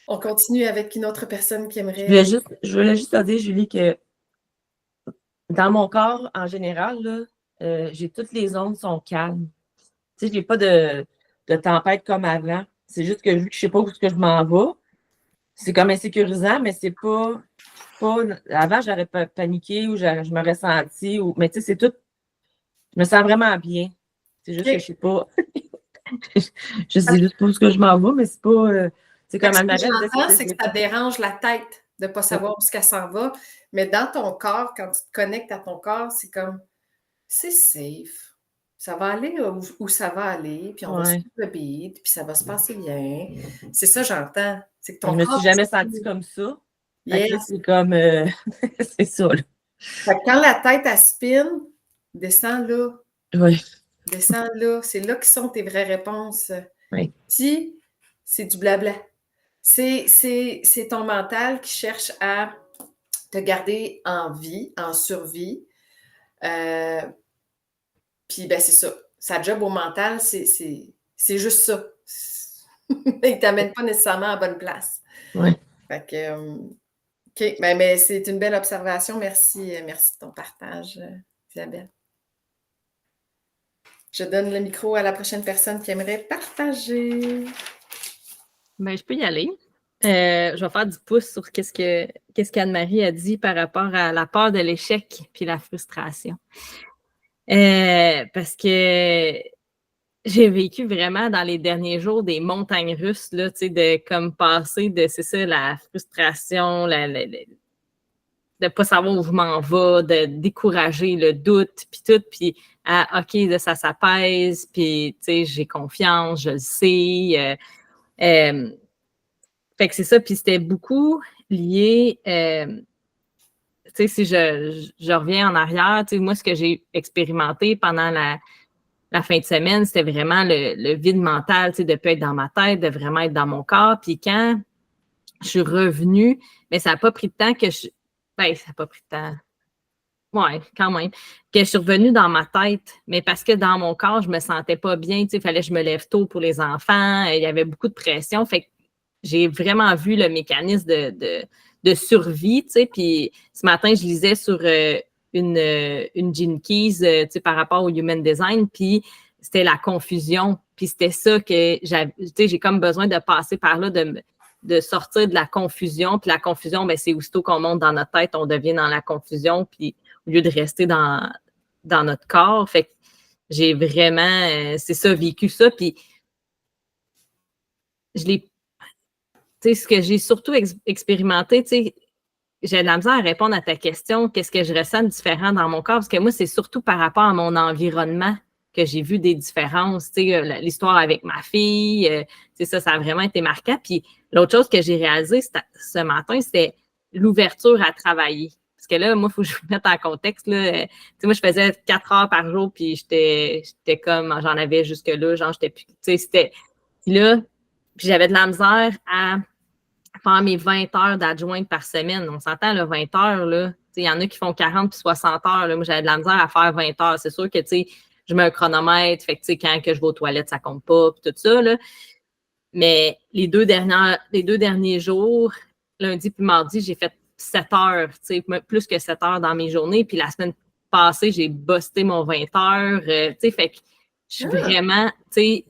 On continue avec une autre personne qui aimerait. Je voulais juste te dire, Julie, que dans mon corps, en général, là, toutes les ondes sont calmes. Tu sais, je n'ai pas de tempête comme avant. C'est juste que vu que je ne sais pas où est-ce que je m'en vais, c'est comme insécurisant, mais c'est pas. Avant, j'aurais paniqué ou je m'aurais senti. Mais tu sais, c'est tout. Je me sens vraiment bien. C'est juste que je sais pas. Je sais juste pas où est-ce que je m'en vais, mais c'est pas. C'est comme Ce que j'entends, c'est que ça dérange la tête de ne pas savoir où est-ce qu'elle s'en va. Mais dans ton corps, quand tu te connectes à ton corps, c'est comme c'est safe. Ça va aller où ça va aller, puis on va suivre le beat, puis ça va se passer bien. C'est ça, j'entends. C'est que ton je me corps, suis jamais sentie comme ça. yes. C'est comme. c'est ça, là. Fait que quand la tête, elle spin, descends là. Oui. Descends là. C'est là que sont tes vraies réponses. Oui. Si c'est du blabla. C'est ton mental qui cherche à te garder en vie, en survie. Puis, ben, c'est ça. Sa job au mental, c'est juste ça. Il ne t'amène pas nécessairement à la bonne place. Oui. Fait que, OK. Ben, mais c'est une belle observation. Merci de ton partage, Isabelle. Je donne le micro à la prochaine personne qui aimerait partager. Ben, je peux y aller. Je vais faire du pouce sur qu'est-ce qu'Anne-Marie a dit par rapport à la peur de l'échec puis la frustration. Parce que j'ai vécu vraiment dans les derniers jours des montagnes russes, là, tu sais, de comme passer de, c'est ça, la frustration, de ne pas savoir où je m'en vais, de décourager le doute, puis tout, puis OK, là, ça s'apaise, puis, tu sais, j'ai confiance, je le sais. Fait que c'est ça, puis c'était beaucoup lié, tu sais, si je reviens en arrière, tu sais, moi, ce que j'ai expérimenté pendant la fin de semaine, c'était vraiment le vide mental, tu sais, de ne pas être dans ma tête, de vraiment être dans mon corps. Puis quand je suis revenue, mais ça n'a pas pris de temps que ça n'a pas pris de temps. Ouais, quand même. Que je suis revenue dans ma tête, mais parce que dans mon corps, je me sentais pas bien, tu sais, il fallait que je me lève tôt pour les enfants, il y avait beaucoup de pression. Fait que j'ai vraiment vu le mécanisme de survie, tu sais, puis ce matin, je lisais sur une Gene Keys, tu sais, par rapport au Human Design, puis c'était la confusion, puis c'était ça que j'ai comme besoin de passer par là, de sortir de la confusion, puis la confusion, ben, c'est aussitôt qu'on monte dans notre tête, on devient dans la confusion, puis au lieu de rester dans notre corps, fait que j'ai vraiment, c'est ça, vécu ça, puis je l'ai, tu sais, ce que j'ai surtout expérimenté, tu sais, j'ai de la misère à répondre à ta question, qu'est-ce que je ressens de différent dans mon corps, parce que moi, c'est surtout par rapport à mon environnement que j'ai vu des différences, tu sais, l'histoire avec ma fille, tu sais, ça a vraiment été marquant. Puis l'autre chose que j'ai réalisé ce matin, c'était l'ouverture à travailler. Parce que là, moi, il faut que je vous mette en contexte, là. Tu sais, moi, je faisais 4 heures par jour, puis j'étais comme, j'en avais jusque-là, genre, j'étais plus, tu sais, c'était, puis là, puis j'avais de la misère à faire mes 20 heures d'adjointe par semaine. On s'entend, là, 20 heures, là. Il y en a qui font 40 puis 60 heures. Là. Moi, j'avais de la misère à faire 20 heures. C'est sûr que, tu sais, je mets un chronomètre. Fait que, tu sais, quand que je vais aux toilettes, ça compte pas, puis tout ça, là. Mais les deux derniers jours, lundi puis mardi, j'ai fait 7 heures, tu sais, plus que 7 heures dans mes journées. Puis la semaine passée, j'ai busté mon 20 heures. Tu sais, fait que je suis vraiment, tu sais,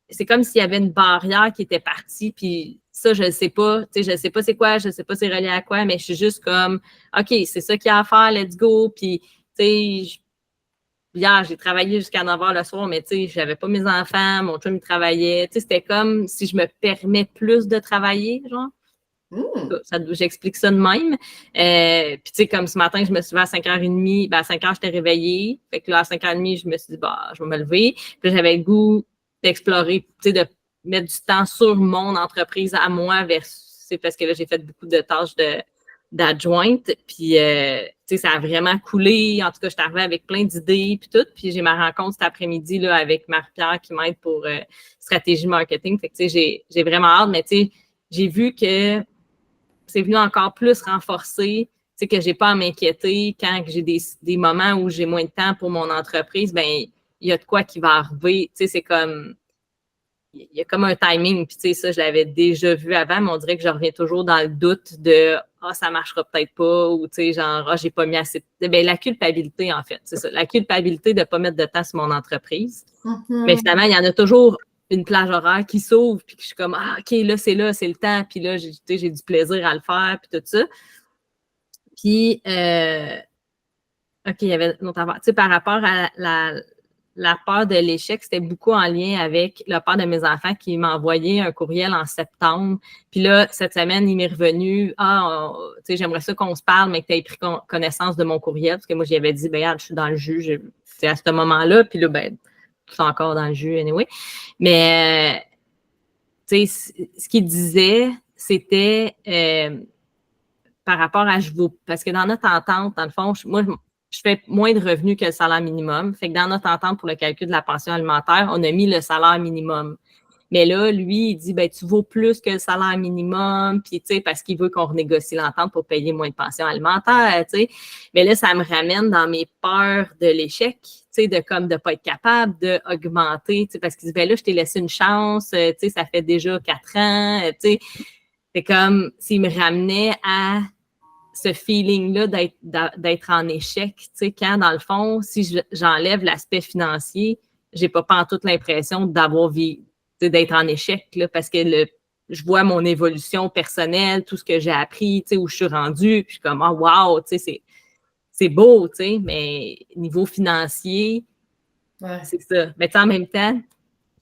c'est comme s'il y avait une barrière qui était partie, puis ça, je ne sais pas. Tu sais, je ne sais pas c'est quoi, je ne sais pas c'est relié à quoi, mais je suis juste comme, OK, c'est ça qu'il y a à faire, let's go. Puis, tu sais, hier, j'ai travaillé jusqu'à 9 h le soir, mais tu sais, j'avais pas mes enfants, mon chum, il travaillait. Tu sais, c'était comme si je me permets plus de travailler, genre. J'explique ça de même. Puis, tu sais, comme ce matin, je me suis levée à 5h30. Ben, à 5h, j'étais réveillée. Fait que là, à 5h30, je me suis dit, bah, je vais me lever. Puis, j'avais le goût d'explorer, tu sais, de mettre du temps sur mon entreprise à moi versus, parce que là, j'ai fait beaucoup de tâches d'adjointe. Puis, tu sais, ça a vraiment coulé. En tout cas, je suis arrivée avec plein d'idées, puis tout. Puis, j'ai ma rencontre cet après-midi, là, avec Marie-Pierre qui m'aide pour stratégie marketing. Fait que, tu sais, j'ai vraiment hâte, mais tu sais, j'ai vu que c'est venu encore plus renforcer, tu sais, que j'ai pas à m'inquiéter quand j'ai des moments où j'ai moins de temps pour mon entreprise, ben il y a de quoi qui va arriver. Tu sais, c'est comme, il y a comme un timing, puis tu sais, ça, je l'avais déjà vu avant, mais on dirait que je reviens toujours dans le doute de « Ah, ça marchera peut-être pas » ou tu sais, genre « Ah, j'ai pas mis assez de... » Ben, la culpabilité, en fait, c'est ça. La culpabilité de pas mettre de temps sur mon entreprise. Mais finalement, il y en a toujours une plage horaire qui s'ouvre, puis que je suis comme, ah, OK, là, c'est le temps, puis là, j'ai du plaisir à le faire, puis tout ça. Puis, OK, il y avait une autre affaire. Tu sais, par rapport à la peur de l'échec, c'était beaucoup en lien avec la peur de mes enfants qui m'a envoyé un courriel en septembre. Puis là, cette semaine, il m'est revenu, tu sais, j'aimerais ça qu'on se parle, mais que tu aies pris connaissance de mon courriel, parce que moi, j'y avais dit, ben, regarde, je suis dans le jus, c'est à ce moment-là, puis là, ben, je suis encore dans le jus, anyway. Mais, tu sais, ce qu'il disait, c'était par rapport à parce que dans notre entente, dans le fond, moi, je fais moins de revenus que le salaire minimum. Fait que dans notre entente pour le calcul de la pension alimentaire, on a mis le salaire minimum. Mais là, lui, il dit, ben, tu vaux plus que le salaire minimum, puis, tu sais, parce qu'il veut qu'on renégocie l'entente pour payer moins de pension alimentaire, tu sais. Mais là, ça me ramène dans mes peurs de l'échec, tu sais, de comme de pas être capable d'augmenter, tu sais, parce qu'il dit, ben là, je t'ai laissé une chance, tu sais, ça fait déjà 4 ans, tu sais. C'est comme s'il me ramenait à ce feeling-là d'être en échec, tu sais, quand, dans le fond, si j'enlève l'aspect financier, j'ai pas toute l'impression d'être en échec, là, parce que je vois mon évolution personnelle, tout ce que j'ai appris, tu sais, où je suis rendue, puis je suis comme, oh, wow, tu sais, c'est beau, tu sais, mais niveau financier, c'est ça. Mais tu sais, en même temps,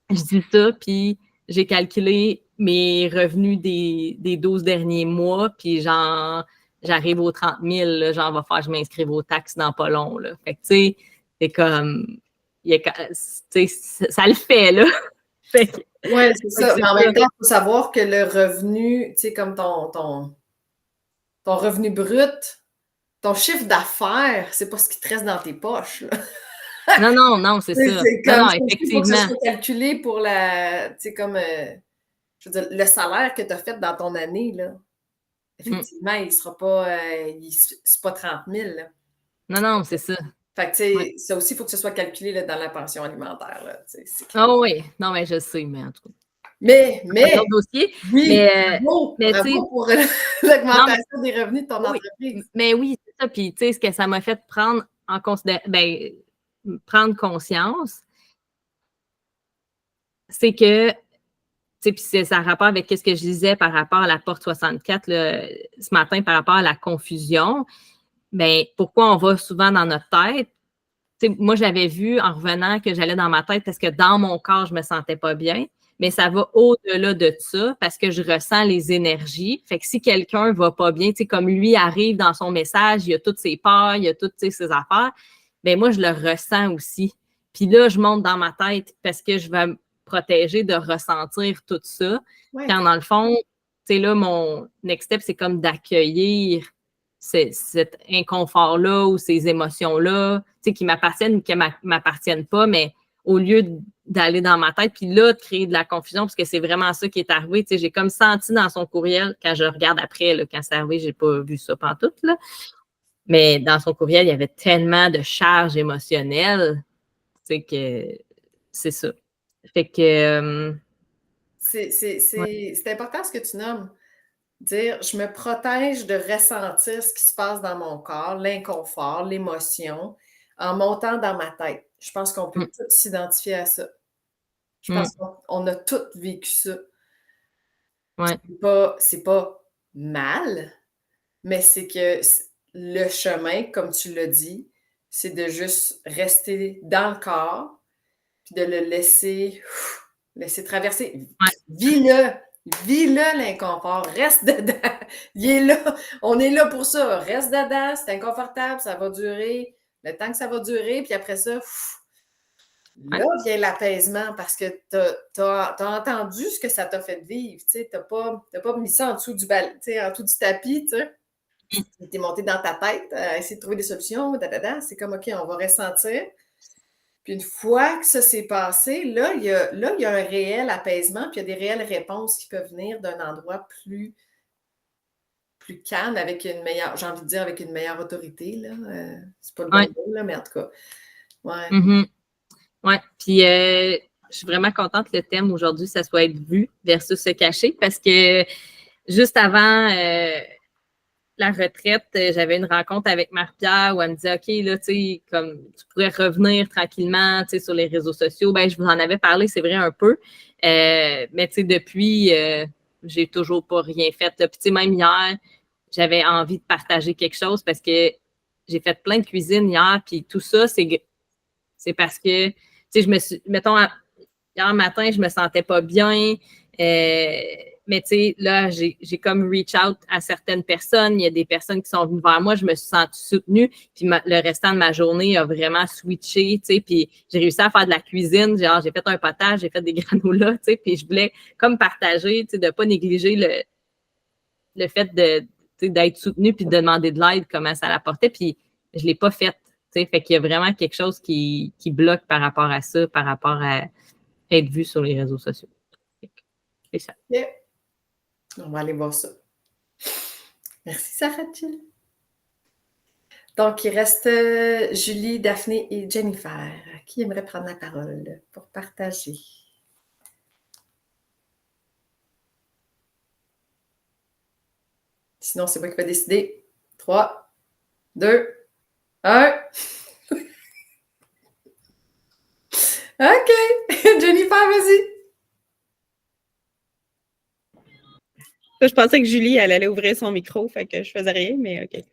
je dis ça, puis j'ai calculé mes revenus des 12 derniers mois, puis genre, j'arrive aux 30 000, là, genre, va falloir que je m'inscrive aux taxes dans pas long, là. Fait que, tu sais, c'est comme, tu sais, ça le fait, là. Oui, c'est ça. Mais en même temps, il faut savoir que le revenu, tu sais, comme ton revenu brut, ton chiffre d'affaires, c'est pas ce qui te reste dans tes poches, là. Non, c'est ça. Non, effectivement. Il faut que ça soit calculé pour tu sais, comme, je veux dire, le salaire que tu as fait dans ton année, là. Effectivement, il sera pas, c'est pas 30 000, là. Non, c'est ça. Fait que, tu sais, ça aussi, il faut que ce soit calculé là, dans la pension alimentaire, là. Ah oui, non, mais je sais, mais en tout cas. Mais, un autre dossier. oui, bravo pour l'augmentation des revenus de ton entreprise. Mais oui, c'est ça. Puis, tu sais, ce que ça m'a fait prendre en prendre conscience, c'est que, tu sais, puis ça a rapport avec ce que je disais par rapport à la porte 64 là, ce matin, par rapport à la confusion. Bien, pourquoi on va souvent dans notre tête? Tu sais, moi, j'avais vu en revenant que j'allais dans ma tête parce que dans mon corps, je ne me sentais pas bien. Mais ça va au-delà de ça parce que je ressens les énergies. Fait que si quelqu'un va pas bien, tu sais, comme lui arrive dans son message, il a toutes ses peurs, il a toutes ses affaires, bien moi, je le ressens aussi. Puis là, je monte dans ma tête parce que je vais me protéger de ressentir tout ça. Ouais. Quand dans le fond, tu sais, là, mon next step, c'est comme d'accueillir cet inconfort-là ou ces émotions-là, tu sais, qui m'appartiennent ou qui ne m'appartiennent pas, mais au lieu d'aller dans ma tête, puis là, de créer de la confusion, parce que c'est vraiment ça qui est arrivé. Tu sais, j'ai comme senti dans son courriel, quand je regarde après, là, quand c'est arrivé, je n'ai pas vu ça pantoute, là. Mais dans son courriel, il y avait tellement de charges émotionnelles, tu sais, que c'est ça. Fait que... c'est important ce que tu nommes. Dire, je me protège de ressentir ce qui se passe dans mon corps, l'inconfort, l'émotion, en montant dans ma tête. Je pense qu'on peut tous s'identifier à ça. Je pense qu'on a tous vécu ça. Ouais. C'est pas mal, mais c'est que le chemin, comme tu l'as dit, c'est de juste rester dans le corps, puis de le laisser traverser. Ouais. Vis-le l'inconfort, reste dedans. Il est là, on est là pour ça. Reste dedans, c'est inconfortable, ça va durer le temps que ça va durer, puis après ça, là vient l'apaisement parce que t'as entendu ce que ça t'a fait vivre. Tu sais, t'as pas mis ça en dessous du en dessous du tapis, tu sais. T'es monté dans ta tête à essayer de trouver des solutions, c'est comme OK, on va ressentir. Puis une fois que ça s'est passé, là, il y a un réel apaisement, puis il y a des réelles réponses qui peuvent venir d'un endroit plus calme, avec une meilleure, j'ai envie de dire, avec une meilleure autorité, là. C'est pas le bon mot, là, mais en tout cas. Ouais. Mm-hmm. Ouais. Puis je suis vraiment contente que le thème aujourd'hui, ça soit être vu versus se cacher, parce que juste avant la retraite, j'avais une rencontre avec Marie-Pierre où elle me disait, OK, là, tu sais, comme tu pourrais revenir tranquillement, tu sais, sur les réseaux sociaux. Ben, je vous en avais parlé, c'est vrai, un peu. Mais, tu sais, depuis, j'ai toujours pas rien fait. Puis, tu sais, même hier, j'avais envie de partager quelque chose parce que j'ai fait plein de cuisine hier, puis tout ça, c'est parce que, tu sais, je me suis, mettons, hier matin, je me sentais pas bien. Mais tu sais, là, j'ai comme reach out à certaines personnes. Il y a des personnes qui sont venues vers moi. Je me suis sentie soutenue. Puis le restant de ma journée a vraiment switché, tu sais. Puis j'ai réussi à faire de la cuisine. Genre, j'ai fait un potage, j'ai fait des granolas, tu sais. Puis je voulais comme partager, tu sais, de pas négliger le fait d'être soutenue puis de demander de l'aide, comment ça l'apportait. Puis je l'ai pas fait, tu sais. Fait qu'il y a vraiment quelque chose qui bloque par rapport à ça, par rapport à être vu sur les réseaux sociaux. C'est ça. Yeah. On va aller voir ça. Merci, Sarah-Jill. Donc, il reste Julie, Daphné et Jennifer. Qui aimerait prendre la parole pour partager? Sinon, c'est moi qui vais décider. 3, 2, 1. OK. Jennifer, vas-y. Je pensais que Julie, elle allait ouvrir son micro, fait que je faisais rien, mais OK.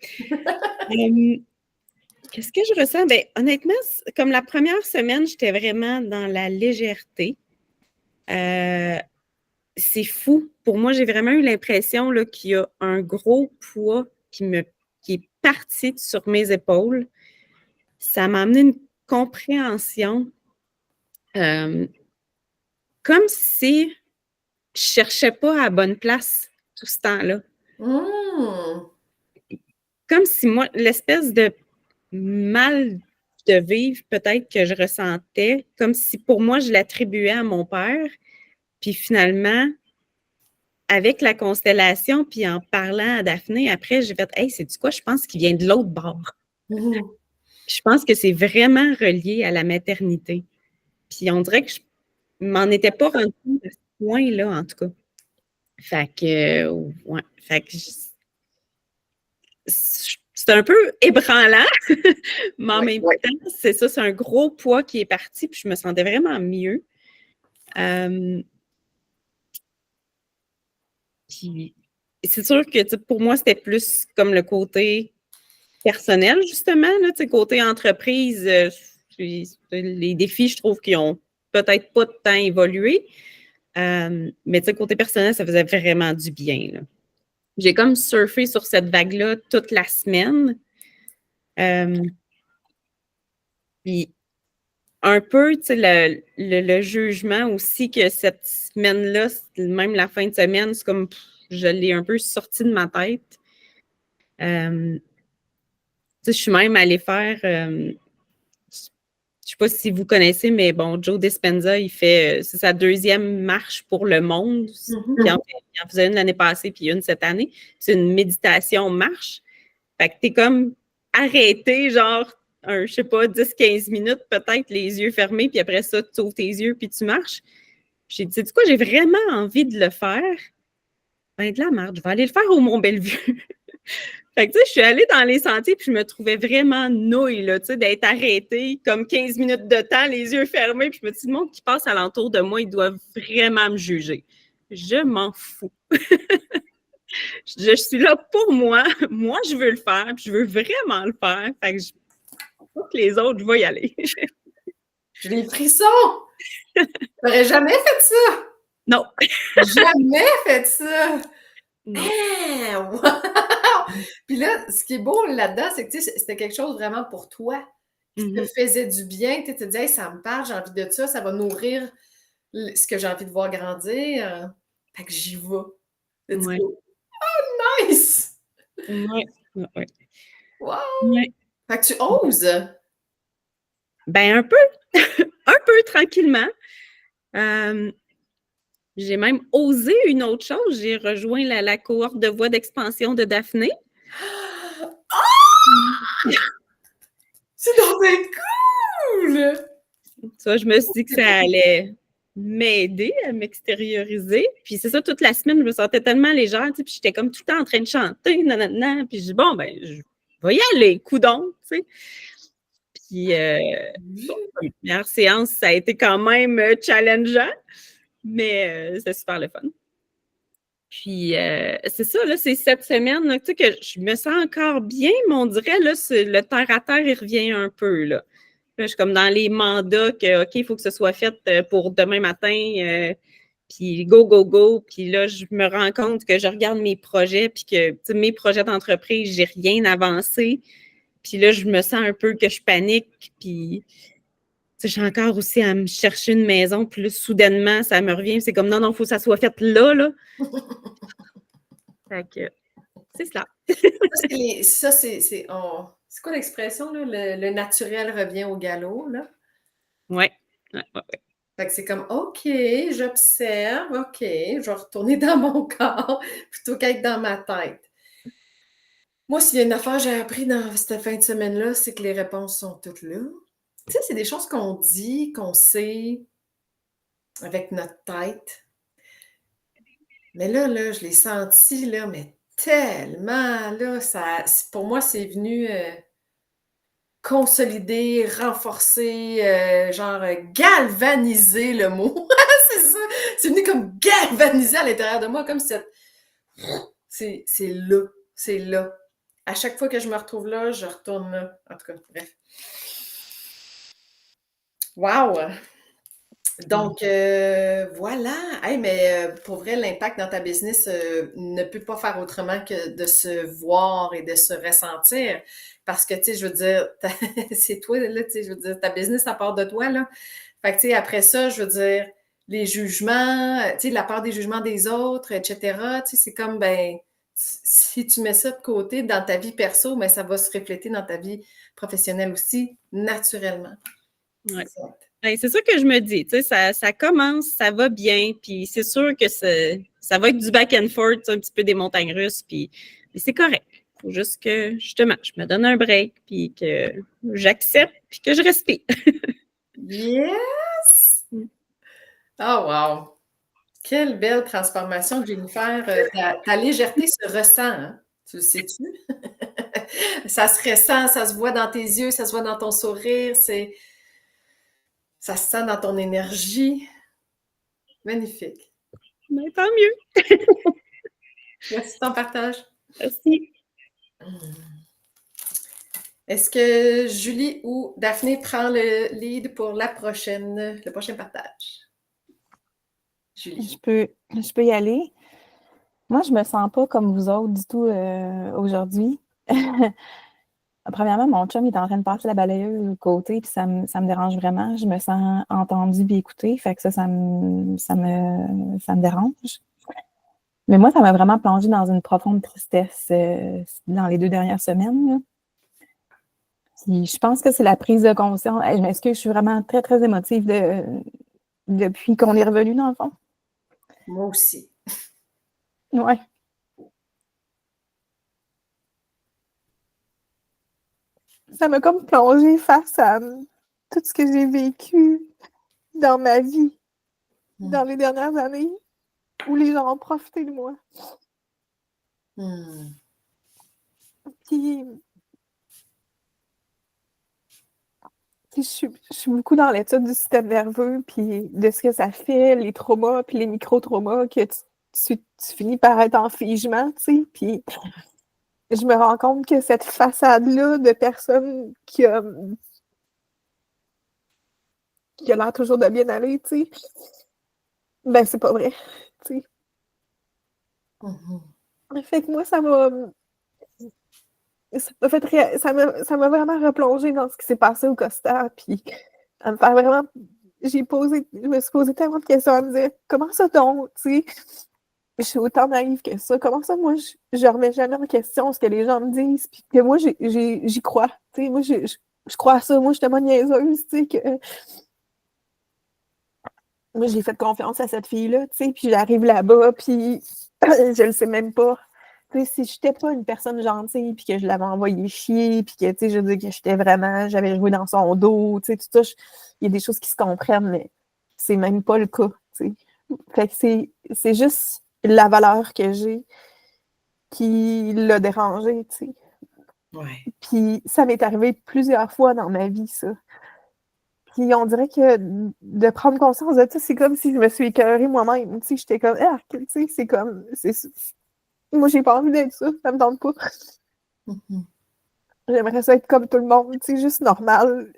Qu'est-ce que je ressens? Bien, honnêtement, comme la première semaine, j'étais vraiment dans la légèreté. C'est fou. Pour moi, j'ai vraiment eu l'impression là, qu'il y a un gros poids qui est parti sur mes épaules. Ça m'a amené une compréhension comme si je ne cherchais pas à la bonne place tout ce temps-là. Comme si moi, l'espèce de mal de vivre peut-être que je ressentais, comme si pour moi, je l'attribuais à mon père. Puis finalement, avec la constellation, puis en parlant à Daphné, après, j'ai fait « Hey, c'est-tu quoi? Je pense qu'il vient de l'autre bord. » Je pense que c'est vraiment relié à la maternité. Puis on dirait que je m'en étais pas rendu compte à ce point-là, en tout cas. Fait que, ouais. Fait que c'est un peu ébranlant, mais en même temps, c'est ça, c'est un gros poids qui est parti, puis je me sentais vraiment mieux. Puis c'est sûr que pour moi, c'était plus comme le côté personnel, justement, là, côté entreprise, les défis, je trouve qu'ils ont peut-être pas tant évolué. Mais côté personnel, ça faisait vraiment du bien. Là. J'ai comme surfé sur cette vague-là toute la semaine. Puis un peu, le jugement aussi que cette semaine-là, même la fin de semaine, c'est comme je l'ai un peu sorti de ma tête. Je suis même allée faire, je ne sais pas si vous connaissez, mais bon, Joe Dispenza, c'est sa deuxième marche pour le monde. Il en faisait une l'année passée, puis une cette année. C'est une méditation marche. Fait que t'es comme arrêté, genre, je sais pas, 10-15 minutes, peut-être, les yeux fermés, puis après ça, tu ouvres tes yeux, puis tu marches. J'ai dit, du coup, j'ai vraiment envie de le faire. Ben, de la merde, je vais aller le faire au Mont-Bellevue. Fait que, tu sais, je suis allée dans les sentiers, puis je me trouvais vraiment nouille, là, tu sais, d'être arrêtée comme 15 minutes de temps, les yeux fermés, puis je me dis, le monde qui passe alentour de moi, ils doivent vraiment me juger. je m'en fous. Je suis là pour moi. Moi, je veux le faire, puis je veux vraiment le faire. Fait que faut que les autres, je vais y aller. J'ai des frissons! J'aurais jamais fait ça! Non. Jamais fait ça! Non. Hein! Wow! Puis là, ce qui est beau là-dedans, c'est que c'était quelque chose vraiment pour toi, qui te faisait du bien. Tu te disais, hey, ça me parle, j'ai envie de ça va nourrir ce que j'ai envie de voir grandir. Fait que j'y vais. Let's Ouais. go. Nice! Ouais. Ouais. Wow! Ouais. Fait que tu oses! Ben, un peu. Un peu tranquillement. J'ai même osé une autre chose. J'ai rejoint la cohorte de voix d'expansion de Daphné. C'est donc bien cool! Ça, je me suis dit que ça allait m'aider à m'extérioriser. Puis c'est ça, toute la semaine, je me sentais tellement légère, tu sais, puis j'étais comme tout le temps en train de chanter, nanana. Puis je dis, bon, ben, je vais y aller, coudonc, tu sais. Puis, bon, la première séance, ça a été quand même challengeant, mais c'était super le fun. Puis, c'est ça, là, c'est cette semaine, là, tu sais, que je me sens encore bien, mais on dirait, là, le terre-à-terre, il revient un peu, là. Là, je suis comme dans les mandats que, OK, il faut que ce soit fait pour demain matin, puis go, go, go. Puis là, je me rends compte que je regarde mes projets, puis que, tu sais, mes projets d'entreprise, j'ai rien avancé. Puis là, je me sens un peu que je panique, puis tu sais, je suis encore aussi à me chercher une maison, puis là, soudainement, ça me revient. C'est comme, non, non, il faut que ça soit fait là, là. Fait que, c'est cela. C'est quoi l'expression, là? Le naturel revient au galop, là? Ouais. Ouais. Fait que c'est comme, OK, j'observe, OK, je vais retourner dans mon corps plutôt qu'être dans ma tête. Moi, s'il y a une affaire que j'ai appris dans cette fin de semaine-là, c'est que les réponses sont toutes là. Tu sais, c'est des choses qu'on dit, qu'on sait avec notre tête. Mais là, je l'ai senti, là, mais tellement, là, pour moi, c'est venu consolider, renforcer, galvaniser le mot. C'est ça. C'est venu comme galvaniser à l'intérieur de moi, comme cette. C'est là. C'est là. À chaque fois que je me retrouve là, je retourne là. En tout cas, bref. Wow! Donc, voilà. Hey, mais pour vrai, l'impact dans ta business ne peut pas faire autrement que de se voir et de se ressentir. Parce que, tu sais, je veux dire, c'est toi, là, tu sais, je veux dire, ta business, ça part de toi, là. Fait que, tu sais, après ça, je veux dire, les jugements, tu sais, la peur des jugements des autres, etc., tu sais, c'est comme, ben, si tu mets ça de côté dans ta vie perso, ben, ça va se refléter dans ta vie professionnelle aussi, naturellement. Ouais. Ben, c'est ça que je me dis, tu sais, ça commence, ça va bien, puis c'est sûr que ça va être du back and forth, un petit peu des montagnes russes, puis c'est correct. Il faut juste que, justement, je me donne un break, puis que j'accepte, puis que je respire. Yes! Oh, wow! Quelle belle transformation que j'ai dû faire. Ta légèreté se ressent, hein? Tu le sais-tu? Ça se ressent, ça se voit dans tes yeux, ça se voit dans ton sourire, ça se sent dans ton énergie. Magnifique. Mais tant mieux. Merci de ton partage. Merci. Est-ce que Julie ou Daphné prend le lead pour le prochain partage? Julie. Je peux y aller. Moi, je me sens pas comme vous autres du tout aujourd'hui. Premièrement, mon chum est en train de passer la balayeuse de côté, puis ça me dérange vraiment. Je me sens entendue et écoutée, fait que ça me dérange. Mais moi, ça m'a vraiment plongée dans une profonde tristesse dans les 2 dernières semaines, là. Puis je pense que c'est la prise de conscience. Hey, je m'excuse, je suis vraiment très, très émotive depuis qu'on est revenu, dans le fond. Moi aussi. Ouais. Ça m'a comme plongée face à tout ce que j'ai vécu dans ma vie dans les dernières années où les gens ont profité de moi. Puis Puis je suis beaucoup dans l'étude du système nerveux, puis de ce que ça fait, les traumas, puis les micro-traumas, que tu finis par être en figement, tu sais. Puis je me rends compte que cette façade-là de personne qui a l'air toujours de bien aller, tu sais, ben c'est pas vrai, tu sais. Fait que moi, ça m'a vraiment replongé dans ce qui s'est passé au Costa, puis à me faire vraiment... Je me suis posé tellement de questions à me dire, comment ça donc, tu sais? Je suis autant naïve que ça. Comment ça, moi, je remets jamais en question ce que les gens me disent, puis que moi, j'y crois, tu sais? Moi, je crois à ça. Moi, je suis tellement niaiseuse, tu sais, que... Moi, j'ai fait confiance à cette fille-là, tu sais, puis j'arrive là-bas, puis je le sais même pas. Tu sais, si j'étais pas une personne gentille, puis que je l'avais envoyé chier, puis que, tu sais, je veux dire que j'avais joué dans son dos, tu sais, tout ça, il y a des choses qui se comprennent, mais c'est même pas le cas, tu sais. Fait que c'est juste la valeur que j'ai qui l'a dérangé, tu sais. Ouais. Puis ça m'est arrivé plusieurs fois dans ma vie, ça. Puis on dirait que de prendre conscience de ça, c'est comme si je me suis écœurée moi-même. Tu sais, j'étais comme, ah, tu sais, c'est comme, moi, j'ai pas envie d'être ça, ça me tente pas. J'aimerais ça être comme tout le monde, tu sais, juste normal.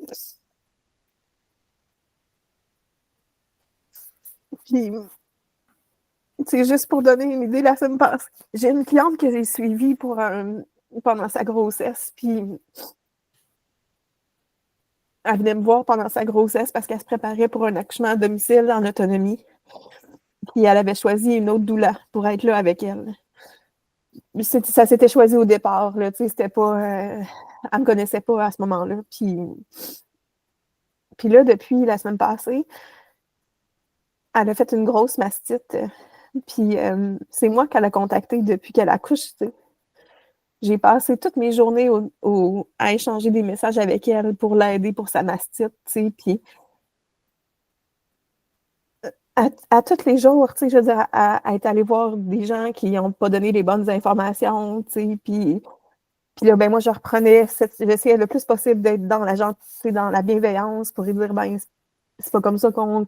Puis, tu sais, juste pour donner une idée, la semaine passée, j'ai une cliente que j'ai suivie pendant sa grossesse, puis elle venait me voir pendant sa grossesse parce qu'elle se préparait pour un accouchement à domicile en autonomie. Puis elle avait choisi une autre doula pour être là avec elle. Ça s'était choisi au départ, là, tu sais, c'était pas... elle me connaissait pas à ce moment-là. Puis là, depuis la semaine passée, elle a fait une grosse mastite. Puis c'est moi qu'elle a contacté depuis qu'elle accouche, tu sais. J'ai passé toutes mes journées à échanger des messages avec elle pour l'aider pour sa mastite, tu sais, puis à tous les jours, tu sais, je veux dire, à être allée voir des gens qui n'ont pas donné les bonnes informations, tu sais, puis là, ben moi, j'essayais le plus possible d'être dans la gentillité, dans la bienveillance pour lui dire, ben, c'est pas comme ça qu'on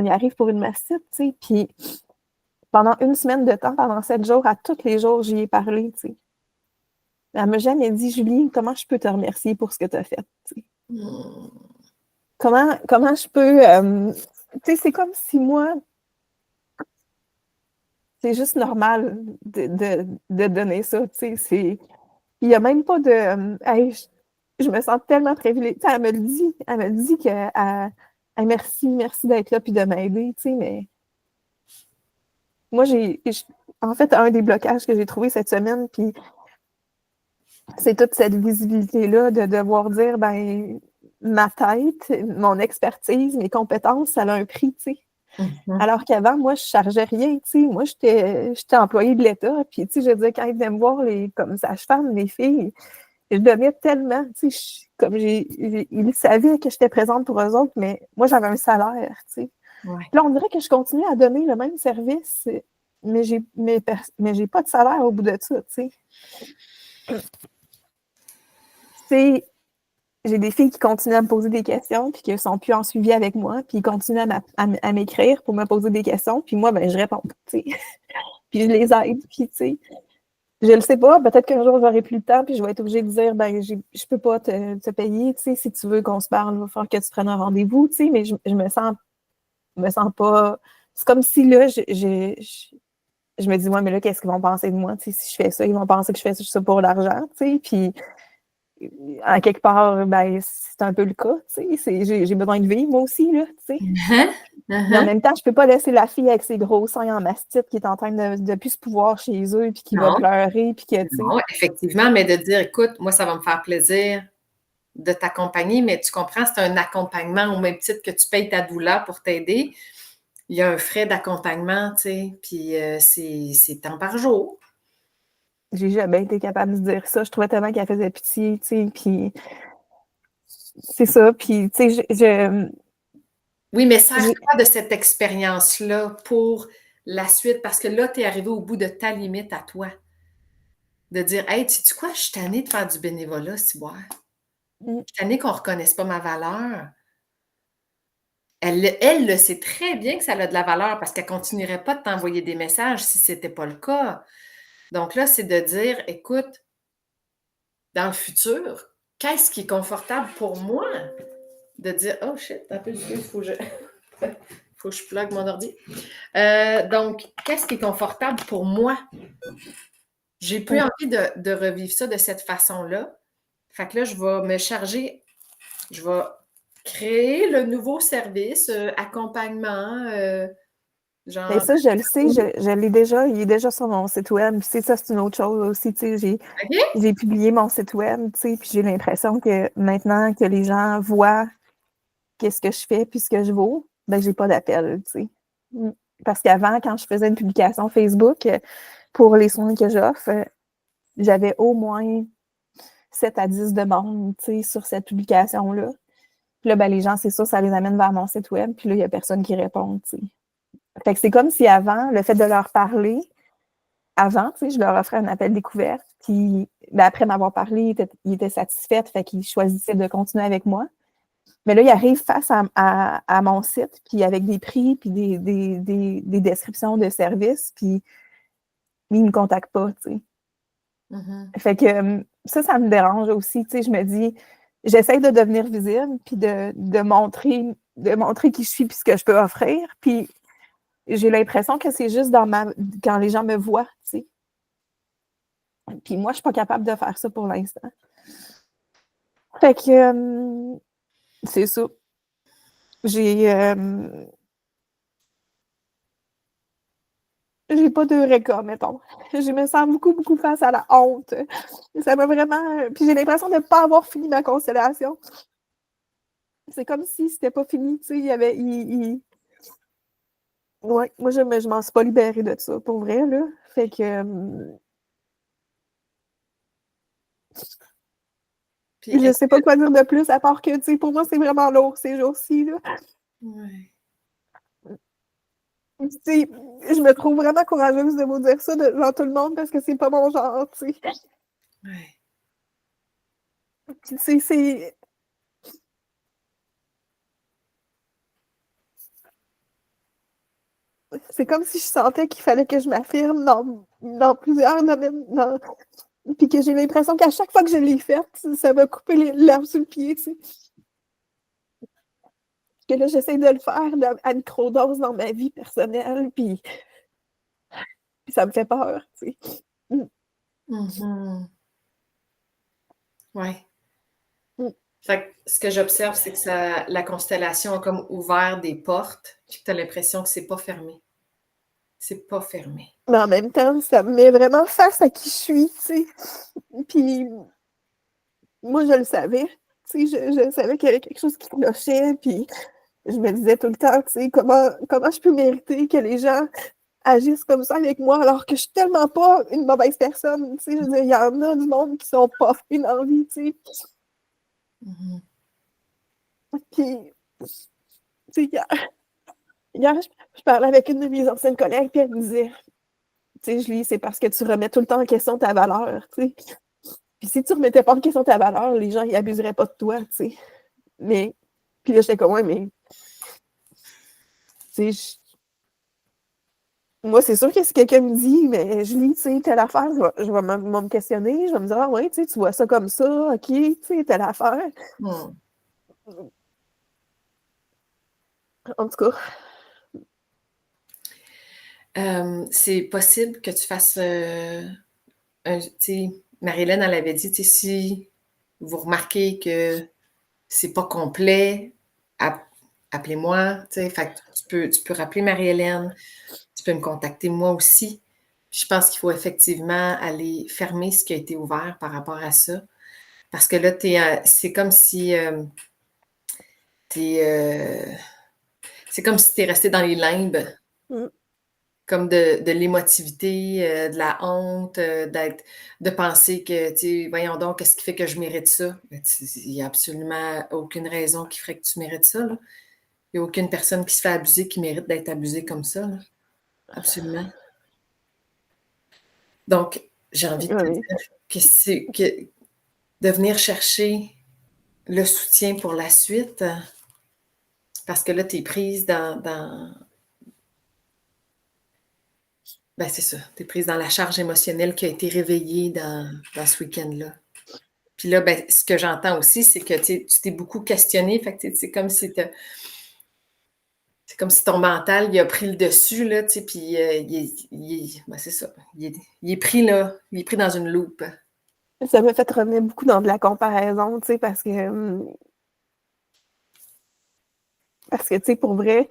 y arrive pour une mastite, tu sais, puis pendant une semaine de temps, pendant 7 jours, à tous les jours, j'y ai parlé, tu sais. Elle m'a jamais dit, Julie, comment je peux te remercier pour ce que tu as fait, tu sais. Comment je peux... tu sais, c'est comme si moi, c'est juste normal de donner ça, tu sais. Il n'y a même pas de... hey, je me sens tellement privilégiée. Tu sais, elle me dit que merci d'être là puis de m'aider, tu sais, mais moi, en fait, un des blocages que j'ai trouvé cette semaine, puis c'est toute cette visibilité-là de devoir dire, ben, ma tête, mon expertise, mes compétences, ça a un prix, tu sais. Alors qu'avant, moi, je chargeais rien, tu sais. Moi, j'étais employée de l'État, puis, tu sais, je veux dire, quand ils venaient me voir comme sage-femme, les filles, je donnais tellement, tu sais, ils savaient que j'étais présente pour eux autres, mais moi, j'avais un salaire, tu sais. Ouais. Là, on dirait que je continue à donner le même service, mais j'ai pas de salaire au bout de ça, tu sais. J'ai des filles qui continuent à me poser des questions, puis qui ne sont plus en suivi avec moi, puis ils continuent à m'écrire pour me poser des questions, puis moi, ben, je réponds, tu sais. Puis je les aide, puis tu sais, je le sais pas, peut-être qu'un jour, j'aurai plus le temps, puis je vais être obligée de dire, ben, je peux pas te payer, tu sais, si tu veux qu'on se parle, il va falloir que tu prennes un rendez-vous, tu sais, mais je me sens pas... C'est comme si, là, je me dis, ouais, mais là, qu'est-ce qu'ils vont penser de moi, tu sais, si je fais ça, ils vont penser que je fais ça pour l'argent, tu sais, puis... À quelque part, ben, c'est un peu le cas, tu sais. J'ai besoin de vivre, moi aussi, là, tu sais. Mais en même temps, je peux pas laisser la fille avec ses gros seins en mastite qui est en train de plus se pouvoir chez eux, puis qui va pleurer, puis que, tu sais. Non, effectivement, mais de dire, écoute, moi, ça va me faire plaisir de t'accompagner, mais tu comprends, c'est un accompagnement au même titre que tu payes ta doula pour t'aider. Il y a un frais d'accompagnement, tu sais, puis c'est temps par jour. J'ai jamais été capable de dire ça. Je trouvais tellement qu'elle faisait pitié, tu sais, puis c'est ça, puis, tu sais, Oui, mais sers-toi de cette expérience-là pour la suite, parce que là, tu es arrivé au bout de ta limite à toi. De dire, hey, sais-tu quoi, je suis tannée de faire du bénévolat, Ciboire. Je suis tannée qu'on ne reconnaisse pas ma valeur. Elle le sait très bien que ça a de la valeur parce qu'elle ne continuerait pas de t'envoyer des messages si ce n'était pas le cas. Donc là, c'est de dire, écoute, dans le futur, qu'est-ce qui est confortable pour moi? De dire, oh shit, un peu il faut que je plug mon ordi. Donc, qu'est-ce qui est confortable pour moi? J'ai plus envie de revivre ça de cette façon-là. Fait que là, je vais me charger, je vais créer le nouveau service, accompagnement, genre. Mais ça, je le sais, je l'ai déjà, il est déjà sur mon site web. Tu sais, ça, c'est une autre chose aussi. Tu sais, j'ai publié mon site web, tu sais, puis j'ai l'impression que maintenant que les gens voient qu'est-ce que je fais puis ce que je vaux, ben j'ai pas d'appel, tu sais. Parce qu'avant, quand je faisais une publication Facebook pour les soins que j'offre, j'avais au moins 7 à 10 demandes, tu sais, sur cette publication-là. Puis là, ben, les gens, c'est ça, ça les amène vers mon site web, puis là, il n'y a personne qui répond, tu sais. Fait que c'est comme si avant, le fait de leur parler, avant, tu sais, je leur offrais un appel découverte, puis ben, après m'avoir parlé, ils étaient satisfaits, fait qu'ils choisissaient de continuer avec moi. Mais là, ils arrivent face à mon site, puis avec des prix, puis des descriptions de services, puis ils ne me contactent pas, tu sais. Fait que ça me dérange aussi, tu sais, je me dis, j'essaie de devenir visible, puis de montrer qui je suis, puis ce que je peux offrir, puis j'ai l'impression que c'est juste quand les gens me voient, tu sais. Puis moi, je suis pas capable de faire ça pour l'instant. Fait que c'est ça. J'ai pas de récord, mettons. Je me sens beaucoup, beaucoup face à la honte. Ça m'a vraiment. Puis j'ai l'impression de ne pas avoir fini ma constellation. C'est comme si c'était pas fini, tu sais. Il y avait. Ouais, moi, je m'en suis pas libérée de ça, pour vrai, là. Fait que. Je sais pas quoi dire de plus, à part que, tu sais, pour moi, c'est vraiment lourd ces jours-ci, là. Ouais. Tu sais, je me trouve vraiment courageuse de vous dire ça devant tout le monde parce que c'est pas mon genre, tu sais. Ouais. Puis, tu sais, c'est comme si je sentais qu'il fallait que je m'affirme dans plusieurs domaines, puis que j'ai l'impression qu'à chaque fois que je l'ai faite, ça m'a coupé l'herbe sous le pied, tu sais. Que là, j'essaie de le faire à microdose dans ma vie personnelle, puis ça me fait peur, tu sais. Ouais. Fait que ce que j'observe, c'est que la constellation a comme ouvert des portes, puis que tu as l'impression que c'est pas fermé. C'est pas fermé. Mais en même temps, ça me met vraiment face à qui je suis, tu sais. Puis moi, je le savais. Tu sais, je savais qu'il y avait quelque chose qui clochait, puis je me disais tout le temps, tu sais, comment je peux mériter que les gens agissent comme ça avec moi alors que je suis tellement pas une mauvaise personne, tu sais. Je veux dire, il y en a du monde qui sont pas faits dans la vie, tu sais. Puis, tu sais, hier, je parlais avec une de mes anciennes collègues, puis elle me disait, tu sais, Julie, c'est parce que tu remets tout le temps en question ta valeur, tu sais. Puis si tu remettais pas en question ta valeur, les gens, ils abuseraient pas de toi, tu sais. Mais, puis là, j'étais comme, ouais, mais, tu sais, moi, c'est sûr que si quelqu'un me dit, mais Julie, tu sais, telle affaire, je vais me questionner, je vais me dire, ah ouais, tu sais, tu vois ça comme ça, ok, tu sais, telle affaire. En tout cas. C'est possible que tu fasses tu sais, Marie-Hélène, elle avait dit, tu sais, si vous remarquez que c'est pas complet, appelez-moi, tu sais, fait que tu peux rappeler Marie-Hélène, tu peux me contacter moi aussi. Je pense qu'il faut effectivement aller fermer ce qui a été ouvert par rapport à ça. Parce que là, c'est comme si c'est comme si tu es resté dans les limbes. Comme de l'émotivité, de la honte, de penser que, tu sais, voyons donc, qu'est-ce qui fait que je mérite ça? Il n'y a absolument aucune raison qui ferait que tu mérites ça, là. Il n'y a aucune personne qui se fait abuser qui mérite d'être abusée comme ça, là. Absolument. Donc, j'ai envie de te dire que de venir chercher le soutien pour la suite? Parce que là, tu es prise dans ben, c'est ça, tu es prise dans la charge émotionnelle qui a été réveillée dans ce week-end-là. Puis là, ben, ce que j'entends aussi, c'est que tu t'es beaucoup questionné. Fait que c'est comme si ton mental il a pris le dessus, là, tu sais, puis ben, c'est ça. Il est pris là, il est pris dans une loupe. Ça m'a fait revenir beaucoup dans de la comparaison, tu sais, parce que, tu sais, pour vrai,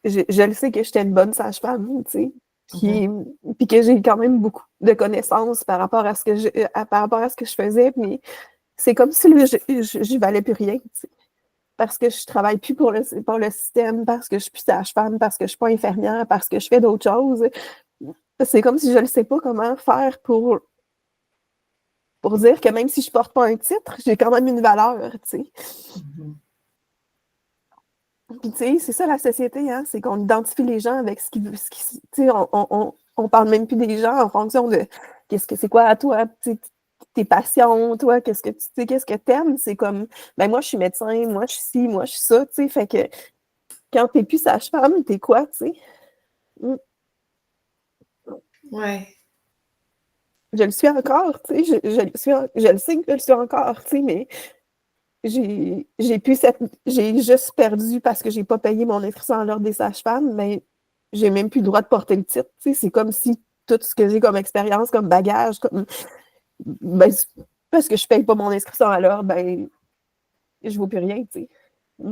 je le sais que j'étais une bonne sage-femme, tu sais, puis que j'ai quand même beaucoup de connaissances par rapport à ce que je faisais, mais c'est comme si là, je valais plus rien, tu sais, parce que je travaille plus pour le système, parce que je suis plus sage-femme, parce que je suis pas infirmière, parce que je fais d'autres choses. C'est comme si je ne sais pas comment faire pour dire que même si je porte pas un titre, j'ai quand même une valeur, tu sais. Puis, tu sais, c'est ça la société, hein, c'est qu'on identifie les gens avec ce qu'ils veulent. Tu sais, on parle même plus des gens en fonction de c'est quoi à toi, tes passions, toi, qu'est-ce que t'aimes. C'est comme, ben moi, je suis médecin, moi, je suis ci, moi, je suis ça, tu sais. Fait que quand t'es plus sage-femme, t'es quoi, tu sais? Ouais. Je le suis encore, tu sais, je le sais que je le suis encore, tu sais, mais j'ai juste perdu parce que j'ai pas payé mon inscription à l'ordre des sages-femmes, mais j'ai même plus le droit de porter le titre, tu sais, c'est comme si tout ce que j'ai comme expérience, comme bagage, ben, parce que je paye pas mon inscription à l'ordre, ben, je vaux plus rien, tu sais.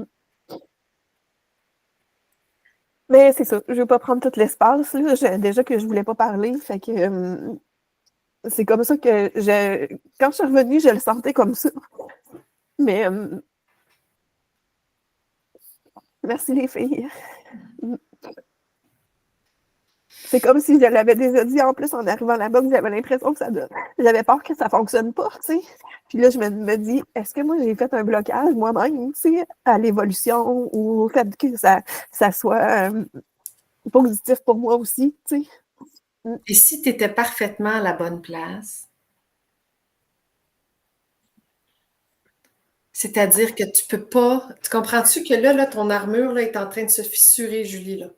Mais c'est ça, je veux pas prendre tout l'espace, là, déjà que je voulais pas parler, fait que c'est comme ça que quand je suis revenue, je le sentais comme ça. Mais merci les filles. C'est comme si je l'avais déjà dit en plus en arrivant là-bas, que j'avais l'impression que j'avais peur que ça fonctionne pas, tu sais. Puis là, je me dis, est-ce que moi j'ai fait un blocage moi-même, tu sais, à l'évolution ou au fait que ça soit positif pour moi aussi, tu sais. Et si tu étais parfaitement à la bonne place, c'est-à-dire que tu peux pas. Tu comprends-tu que là, ton armure là, est en train de se fissurer, Julie, là?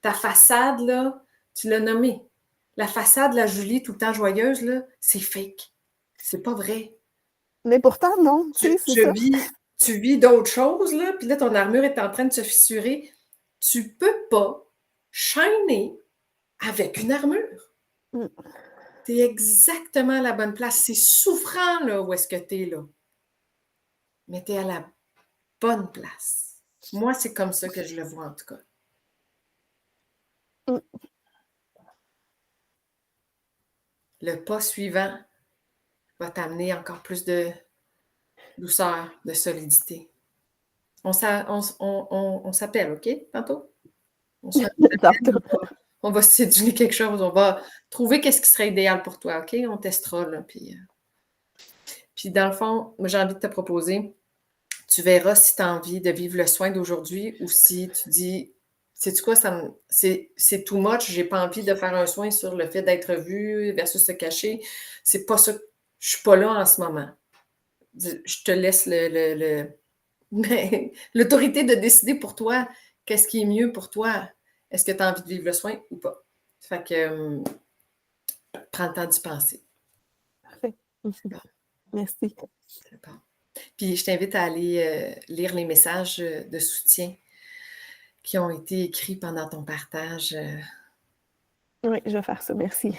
Ta façade, là, tu l'as nommée. La façade, la Julie, tout le temps joyeuse, là, c'est fake. C'est pas vrai. Mais pourtant, non, tu sais, c'est ça. Tu vis d'autres choses, là, puis là, ton armure est en train de se fissurer. Tu peux pas shiner avec une armure. Tu es exactement à la bonne place. C'est souffrant, là, où est-ce que tu es, là. Mais tu es à la bonne place. Moi, c'est comme ça que je le vois, en tout cas. Le pas suivant va t'amener encore plus de douceur, de solidité. On s'appelle, OK, tantôt? On va se séduire quelque chose. On va trouver qu'est-ce qui serait idéal pour toi, OK? On testera, là. Puis dans le fond, moi, j'ai envie de te proposer, tu verras si tu as envie de vivre le soin d'aujourd'hui ou si tu dis, sais-tu quoi, c'est too much, j'ai pas envie de faire un soin sur le fait d'être vu versus se cacher. C'est pas ça. Je suis pas là en ce moment. Je te laisse l'autorité de décider pour toi qu'est-ce qui est mieux pour toi. Est-ce que tu as envie de vivre le soin ou pas? Fait que prends le temps d'y penser. Parfait. Merci. C'est bon. Puis je t'invite à aller lire les messages de soutien qui ont été écrits pendant ton partage. Oui, je vais faire ça. Merci.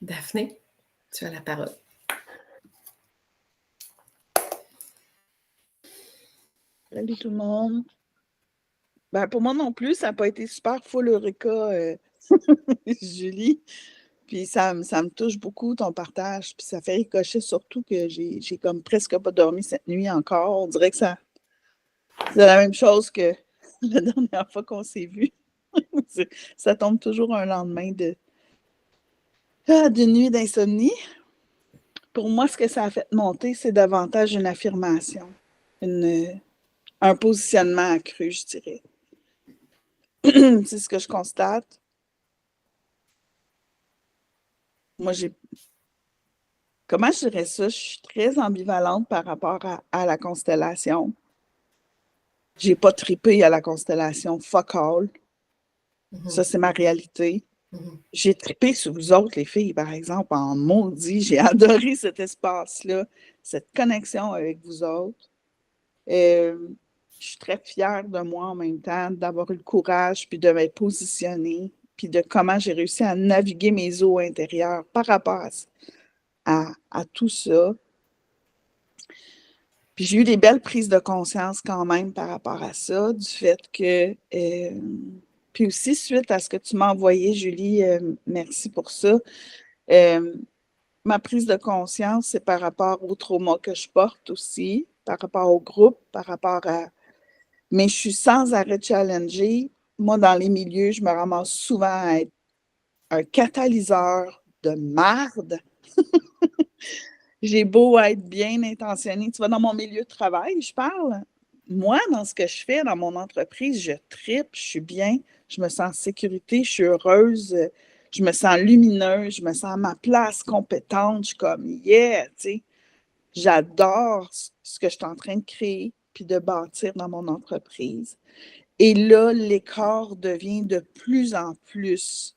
Daphné, tu as la parole. Salut tout le monde. Ben, pour moi non plus, ça n'a pas été super full Eureka, Julie. Puis ça me touche beaucoup ton partage. Puis ça fait ricocher surtout que j'ai comme presque pas dormi cette nuit encore. On dirait que c'est la même chose que la dernière fois qu'on s'est vu. Ça tombe toujours un lendemain d'une nuit d'insomnie. Pour moi, ce que ça a fait monter, c'est davantage une affirmation, un positionnement accru, je dirais. C'est ce que je constate. Moi, comment je dirais ça? Je suis très ambivalente par rapport à la constellation. J'ai pas trippé à la constellation, fuck all. Ça, c'est ma réalité. J'ai trippé sur vous autres, les filles, par exemple, en maudit. J'ai adoré cet espace-là, cette connexion avec vous autres. Je suis très fière de moi en même temps, d'avoir eu le courage, puis de m'être positionnée, puis de comment j'ai réussi à naviguer mes eaux intérieures par rapport à tout ça. Puis j'ai eu des belles prises de conscience quand même par rapport à ça, du fait que... puis aussi, suite à ce que tu m'as envoyé, Julie, merci pour ça. Ma prise de conscience, c'est par rapport au trauma que je porte aussi, par rapport au groupe, par rapport à... Mais je suis sans arrêt challengée. Moi, dans les milieux, je me ramasse souvent à être un catalyseur de marde. J'ai beau être bien intentionnée. Tu vois, dans mon milieu de travail, je parle. Moi, dans ce que je fais dans mon entreprise, je tripe, je suis bien, je me sens en sécurité, je suis heureuse, je me sens lumineuse, je me sens à ma place, compétente. Je suis comme, yeah, tu sais. J'adore ce que je suis en train de créer puis de bâtir dans mon entreprise. Et là, l'écart devient de plus en plus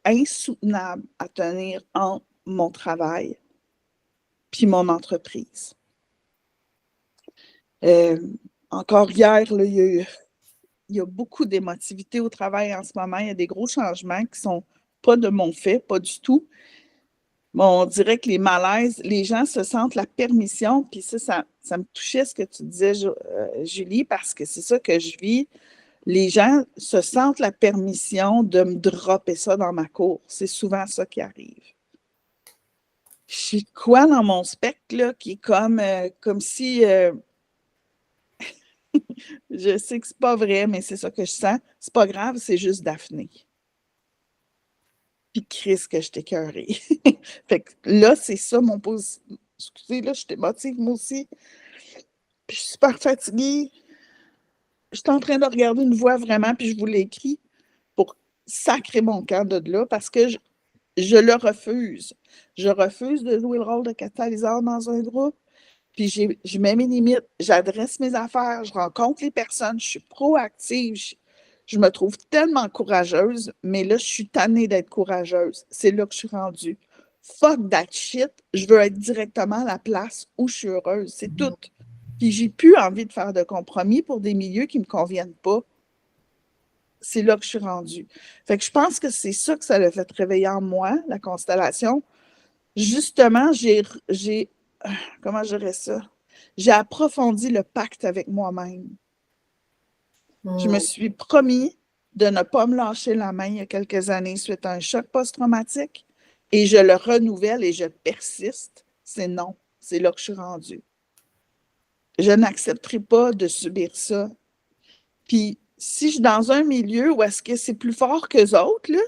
insoutenable à tenir entre mon travail puis mon entreprise. Encore hier, là, il y a beaucoup d'émotivité au travail en ce moment. Il y a des gros changements qui ne sont pas de mon fait, pas du tout. Bon, on dirait que les malaises, les gens se sentent la permission, puis ça me touchait ce que tu disais, Julie, parce que c'est ça que je vis. Les gens se sentent la permission de me dropper ça dans ma cour. C'est souvent ça qui arrive. Je suis quoi dans mon spectre, là, qui est comme si... je sais que c'est pas vrai, mais c'est ça que je sens. C'est pas grave, c'est juste Daphné. Puis Chris que je t'ai écœurée. Fait que là, c'est ça mon position. Excusez, là, je t'émotive moi aussi. Puis je suis super fatiguée. Je suis en train de regarder une voix vraiment, puis je vous l'écris pour sacrer mon camp de là parce que je le refuse. Je refuse de jouer le rôle de catalyseur dans un groupe. Puis je mets mes limites, j'adresse mes affaires, je rencontre les personnes, je suis proactive, je me trouve tellement courageuse, mais là, je suis tannée d'être courageuse. C'est là que je suis rendue. Fuck that shit, je veux être directement à la place où je suis heureuse, c'est tout. Puis j'ai plus envie de faire de compromis pour des milieux qui ne me conviennent pas. C'est là que je suis rendue. Fait que je pense que c'est ça que ça l'a fait réveiller en moi, la constellation. Justement, comment je dirais ça? J'ai approfondi le pacte avec moi-même. Je me suis promis de ne pas me lâcher la main il y a quelques années suite à un choc post-traumatique et je le renouvelle et je persiste. C'est non. C'est là que je suis rendue. Je n'accepterai pas de subir ça. Puis, si je suis dans un milieu où est-ce que c'est plus fort qu'eux autres, là,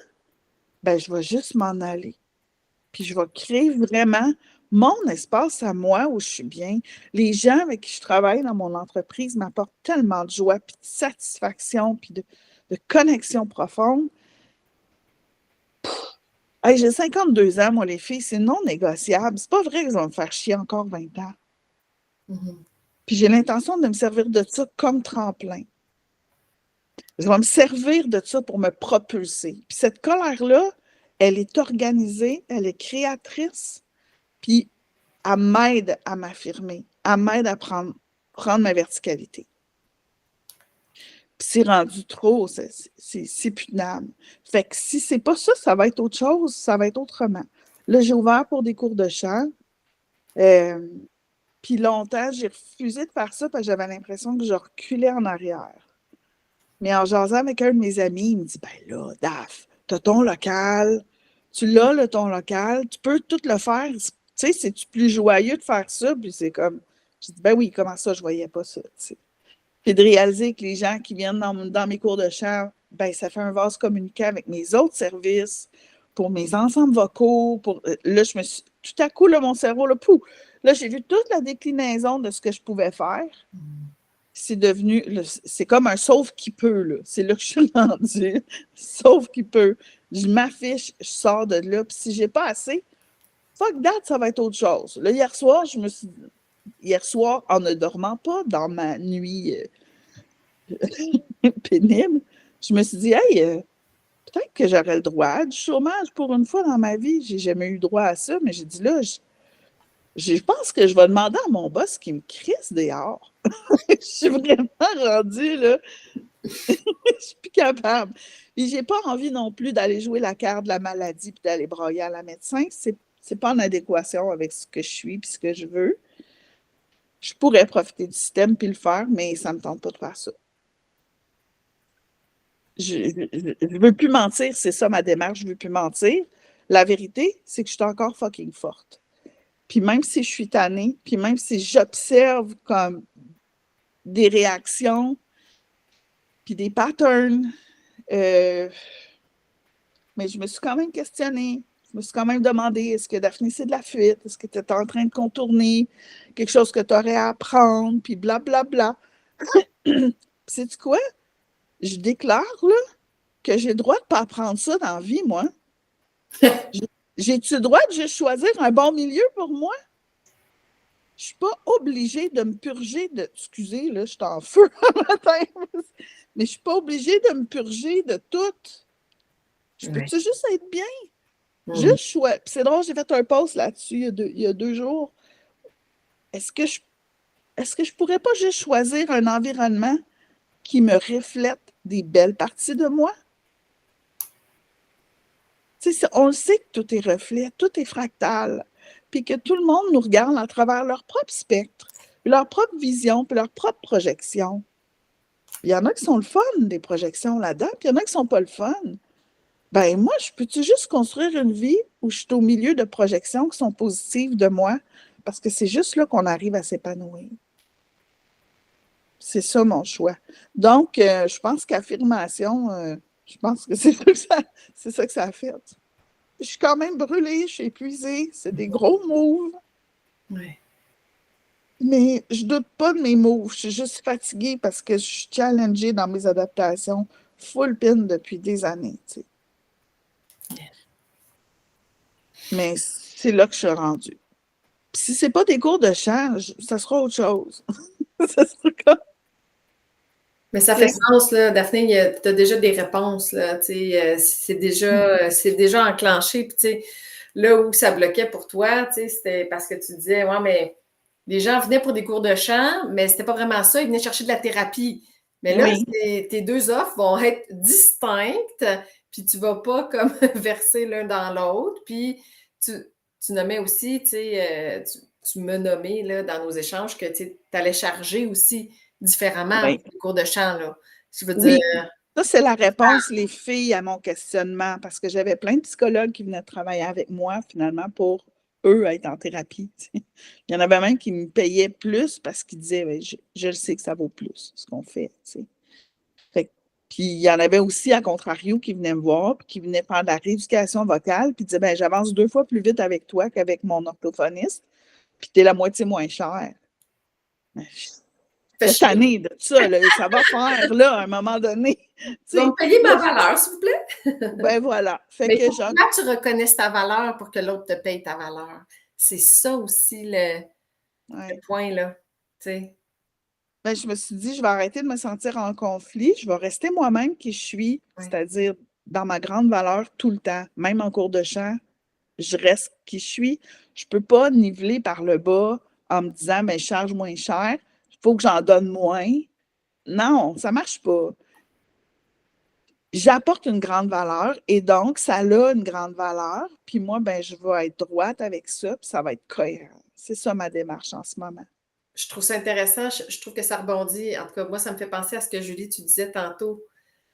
ben, je vais juste m'en aller. Puis, je vais créer vraiment mon espace à moi où je suis bien. Les gens avec qui je travaille dans mon entreprise m'apportent tellement de joie, puis de satisfaction, puis de connexion profonde. Hey, j'ai 52 ans, moi, les filles, c'est non négociable. C'est pas vrai qu'ils vont me faire chier encore 20 ans. Puis j'ai l'intention de me servir de ça comme tremplin. Je vais me servir de ça pour me propulser. Puis cette colère-là, elle est organisée, elle est créatrice, puis elle m'aide à m'affirmer, elle m'aide à prendre ma verticalité. Puis c'est rendu trop, c'est putenable. Fait que si c'est pas ça, ça va être autre chose, ça va être autrement. Là, j'ai ouvert pour des cours de chant. Puis longtemps, j'ai refusé de faire ça parce que j'avais l'impression que je reculais en arrière. Mais en jasant avec un de mes amis, il me dit, ben là, Daph, t'as ton local, tu l'as, là, ton local, tu peux tout le faire. Tu sais, c'est-tu plus joyeux de faire ça? Puis c'est comme, je dis, ben oui, comment ça, je voyais pas ça, tu sais. Puis de réaliser que les gens qui viennent dans mes cours de chant, ben ça fait un vase communicant avec mes autres services, pour mes ensembles vocaux, là, je me suis, tout à coup, là, mon cerveau, là, pouf, là, j'ai vu toute la déclinaison de ce que je pouvais faire. C'est devenu, c'est comme un sauf qui peut, là. C'est là que je suis rendue. Sauf qui peut. Je m'affiche, je sors de là. Puis si j'ai pas assez, fuck that, ça va être autre chose. Là, hier soir, en ne dormant pas dans ma nuit pénible, je me suis dit, hey, peut-être que j'aurais le droit à du chômage pour une fois dans ma vie. J'ai jamais eu droit à ça, mais j'ai dit là, je pense que je vais demander à mon boss qu'il me crisse dehors. Je suis vraiment rendue, là. Je suis plus capable. Et j'ai pas envie non plus d'aller jouer la carte de la maladie puis d'aller broyer à la médecin. C'est pas en adéquation avec ce que je suis puis ce que je veux. Je pourrais profiter du système puis le faire, mais ça me tente pas de faire ça. Je veux plus mentir, c'est ça ma démarche, je veux plus mentir. La vérité, c'est que je suis encore fucking forte. Puis même si je suis tannée, puis même si j'observe comme des réactions, puis des patterns, mais je me suis quand même questionnée. Je me suis quand même demandé, est-ce que Daphné, c'est de la fuite? Est-ce que tu es en train de contourner quelque chose que tu aurais à apprendre? Puis blablabla. Sais-tu quoi? Je déclare là, que j'ai le droit de ne pas apprendre ça dans la vie, moi. J'ai-tu le droit de juste choisir un bon milieu pour moi? Je ne suis pas obligée de me purger de... Excusez, là, je suis en feu le matin. Mais je ne suis pas obligée de me purger de tout. Je peux-tu juste être bien? Juste choisir. C'est drôle, j'ai fait un post là-dessus il y a 2 jours. Est-ce que je pourrais pas juste choisir un environnement qui me reflète des belles parties de moi? Tu sais, on le sait que tout est reflet, tout est fractal, puis que tout le monde nous regarde à travers leur propre spectre, leur propre vision, puis leur propre projection. Il y en a qui sont le fun, des projections là-dedans, puis il y en a qui sont pas le fun. Ben moi, je peux-tu juste construire une vie où je suis au milieu de projections qui sont positives de moi? Parce que c'est juste là qu'on arrive à s'épanouir. C'est ça mon choix. Donc, je pense qu'affirmation, je pense que c'est ça que ça a fait. Je suis quand même brûlée, je suis épuisée, c'est des gros moves. Ouais. Mais je doute pas de mes moves, je suis juste fatiguée parce que je suis challengée dans mes adaptations full pin depuis des années, tu sais. Mais c'est là que je suis rendue. Puis si c'est pas des cours de chant, ça sera autre chose. Ça sera comme... Mais ça fait sens, là, Daphné, tu as déjà des réponses, là, tu sais, c'est déjà enclenché, puis tu sais, là où ça bloquait pour toi, tu sais, c'était parce que tu disais, ouais, mais les gens venaient pour des cours de chant, mais c'était pas vraiment ça, ils venaient chercher de la thérapie. Mais là, tes 2 offres vont être distinctes, puis tu vas pas comme verser l'un dans l'autre, puis tu nommais aussi, tu sais, tu me nommais, là, dans nos échanges que tu allais charger aussi différemment les cours de chant, là. Je veux dire... Ça, c'est la réponse, les filles, à mon questionnement, parce que j'avais plein de psychologues qui venaient travailler avec moi, finalement, pour eux être en thérapie. T'sais. Il y en avait même qui me payaient plus parce qu'ils disaient, ben, je le sais que ça vaut plus, ce qu'on fait. Puis il y en avait aussi, à contrario, qui venaient me voir, puis qui venaient faire de la rééducation vocale, puis disaient, ben, j'avance 2 fois plus vite avec toi qu'avec mon orthophoniste, puis t'es la moitié moins cher. Cette année de ça, là, ça va faire, là, à un moment donné. Tu vas me payer ma valeur, s'il vous plaît? Ben voilà. Fait mais que là, tu reconnaisses ta valeur pour que l'autre te paye ta valeur. C'est ça aussi le point, là. Tu sais. Ben, je me suis dit, je vais arrêter de me sentir en conflit. Je vais rester moi-même qui je suis, c'est-à-dire dans ma grande valeur tout le temps. Même en cours de chant, je reste qui je suis. Je ne peux pas niveler par le bas en me disant, ben, je charge moins cher. Il faut que j'en donne moins. Non, ça ne marche pas. J'apporte une grande valeur et donc, ça a une grande valeur. Puis moi, ben, je vais être droite avec ça, puis ça va être cohérent. C'est ça ma démarche en ce moment. Je trouve ça intéressant. Je trouve que ça rebondit. En tout cas, moi, ça me fait penser à ce que Julie, tu disais tantôt.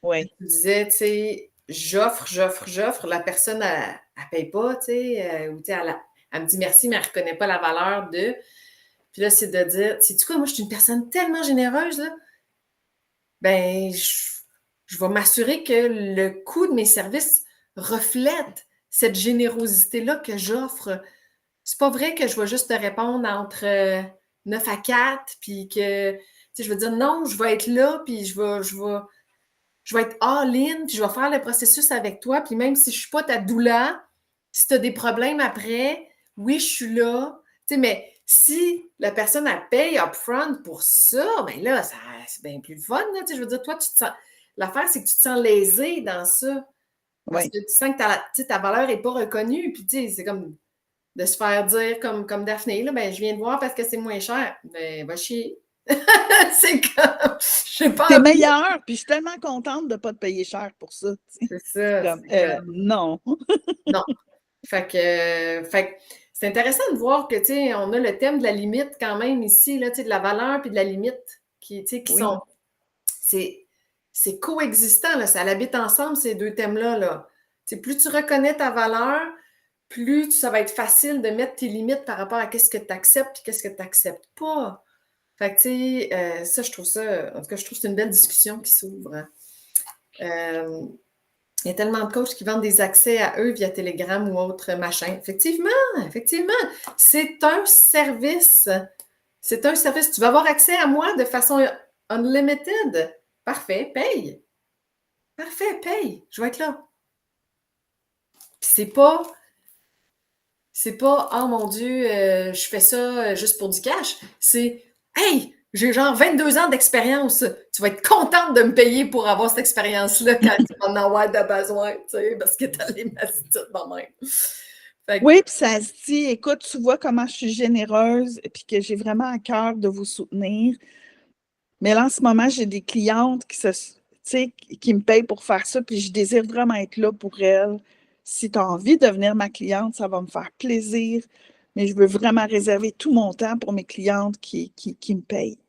Oui. Tu disais, tu sais, j'offre. La personne, elle ne paye pas, tu sais, ou tu sais, elle me dit merci, mais elle ne reconnaît pas la valeur de. Puis là, c'est de dire, sais-tu quoi, moi, je suis une personne tellement généreuse, là. Ben, je vais m'assurer que le coût de mes services reflète cette générosité-là que j'offre. C'est pas vrai que je vais juste te répondre entre 9 à 4, puis que, tu sais, je veux dire, non, je vais être là, puis je vais être all-in, puis je vais faire le processus avec toi, puis même si je suis pas ta doula, si tu as des problèmes après, oui, je suis là. Tu sais, mais si la personne, elle paye upfront pour ça, bien là, c'est bien plus fun. Là, tu sais, je veux dire, toi, tu te sens. L'affaire, c'est que tu te sens lésé dans ça. Parce Oui. que tu sens que ta valeur n'est pas reconnue. Puis, tu sais, c'est comme de se faire dire, comme Daphné, là, ben, je viens de voir parce que c'est moins cher. Ben, va chier. C'est comme, je sais pas. T'es meilleur, puis je suis tellement contente de ne pas te payer cher pour ça. Tu sais. C'est ça. Comme, C'est comme, non. non. Fait que c'est intéressant de voir que, tu sais, on a le thème de la limite quand même ici, là, tu sais, de la valeur puis de la limite qui, tu sais, qui Oui. sont. C'est coexistant, là, ça habite ensemble, ces deux thèmes-là. Là. Tu sais, plus tu reconnais ta valeur, plus ça va être facile de mettre tes limites par rapport à qu'est-ce que tu acceptes et qu'est-ce que tu n'acceptes pas. Fait que, tu sais, ça, je trouve ça, en tout cas, je trouve que c'est une belle discussion qui s'ouvre. Hein. Il y a tellement de coachs qui vendent des accès à eux via Telegram ou autre machin. Effectivement, c'est un service. C'est un service. Tu vas avoir accès à moi de façon unlimited. Parfait, paye. Parfait, paye. Je vais être là. Puis c'est pas, oh mon Dieu, je fais ça juste pour du cash. C'est, hey, j'ai genre 22 ans d'expérience. Tu vas être contente de me payer pour avoir cette expérience-là quand tu vas en avoir de besoin, tu sais, parce que t'as les mastites de même. Fait que, Oui, puis ça se dit, écoute, tu vois comment je suis généreuse et puis que j'ai vraiment à cœur de vous soutenir. Mais là, en ce moment, j'ai des clientes qui me payent pour faire ça, puis je désire vraiment être là pour elles. Si tu as envie de devenir ma cliente, ça va me faire plaisir. Mais je veux vraiment réserver tout mon temps pour mes clientes qui me payent.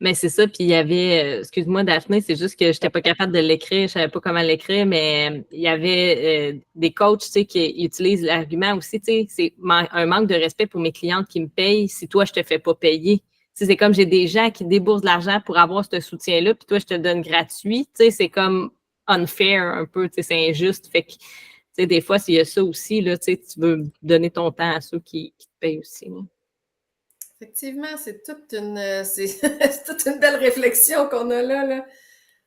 Mais c'est ça, puis il y avait, excuse-moi Daphné, c'est juste que je n'étais pas capable de l'écrire, je ne savais pas comment l'écrire, mais il y avait des coachs, tu sais, qui utilisent l'argument aussi, tu sais, c'est un manque de respect pour mes clientes qui me payent si toi, je ne te fais pas payer. Tu sais, c'est comme j'ai des gens qui déboursent de l'argent pour avoir ce soutien-là, puis toi, je te donne gratuit, tu sais, c'est comme unfair un peu, tu sais, c'est injuste, fait que, tu sais, des fois, s'il y a ça aussi, là, tu sais, tu veux donner ton temps à ceux qui te payent aussi, là. effectivement, c'est toute une belle réflexion qu'on a là.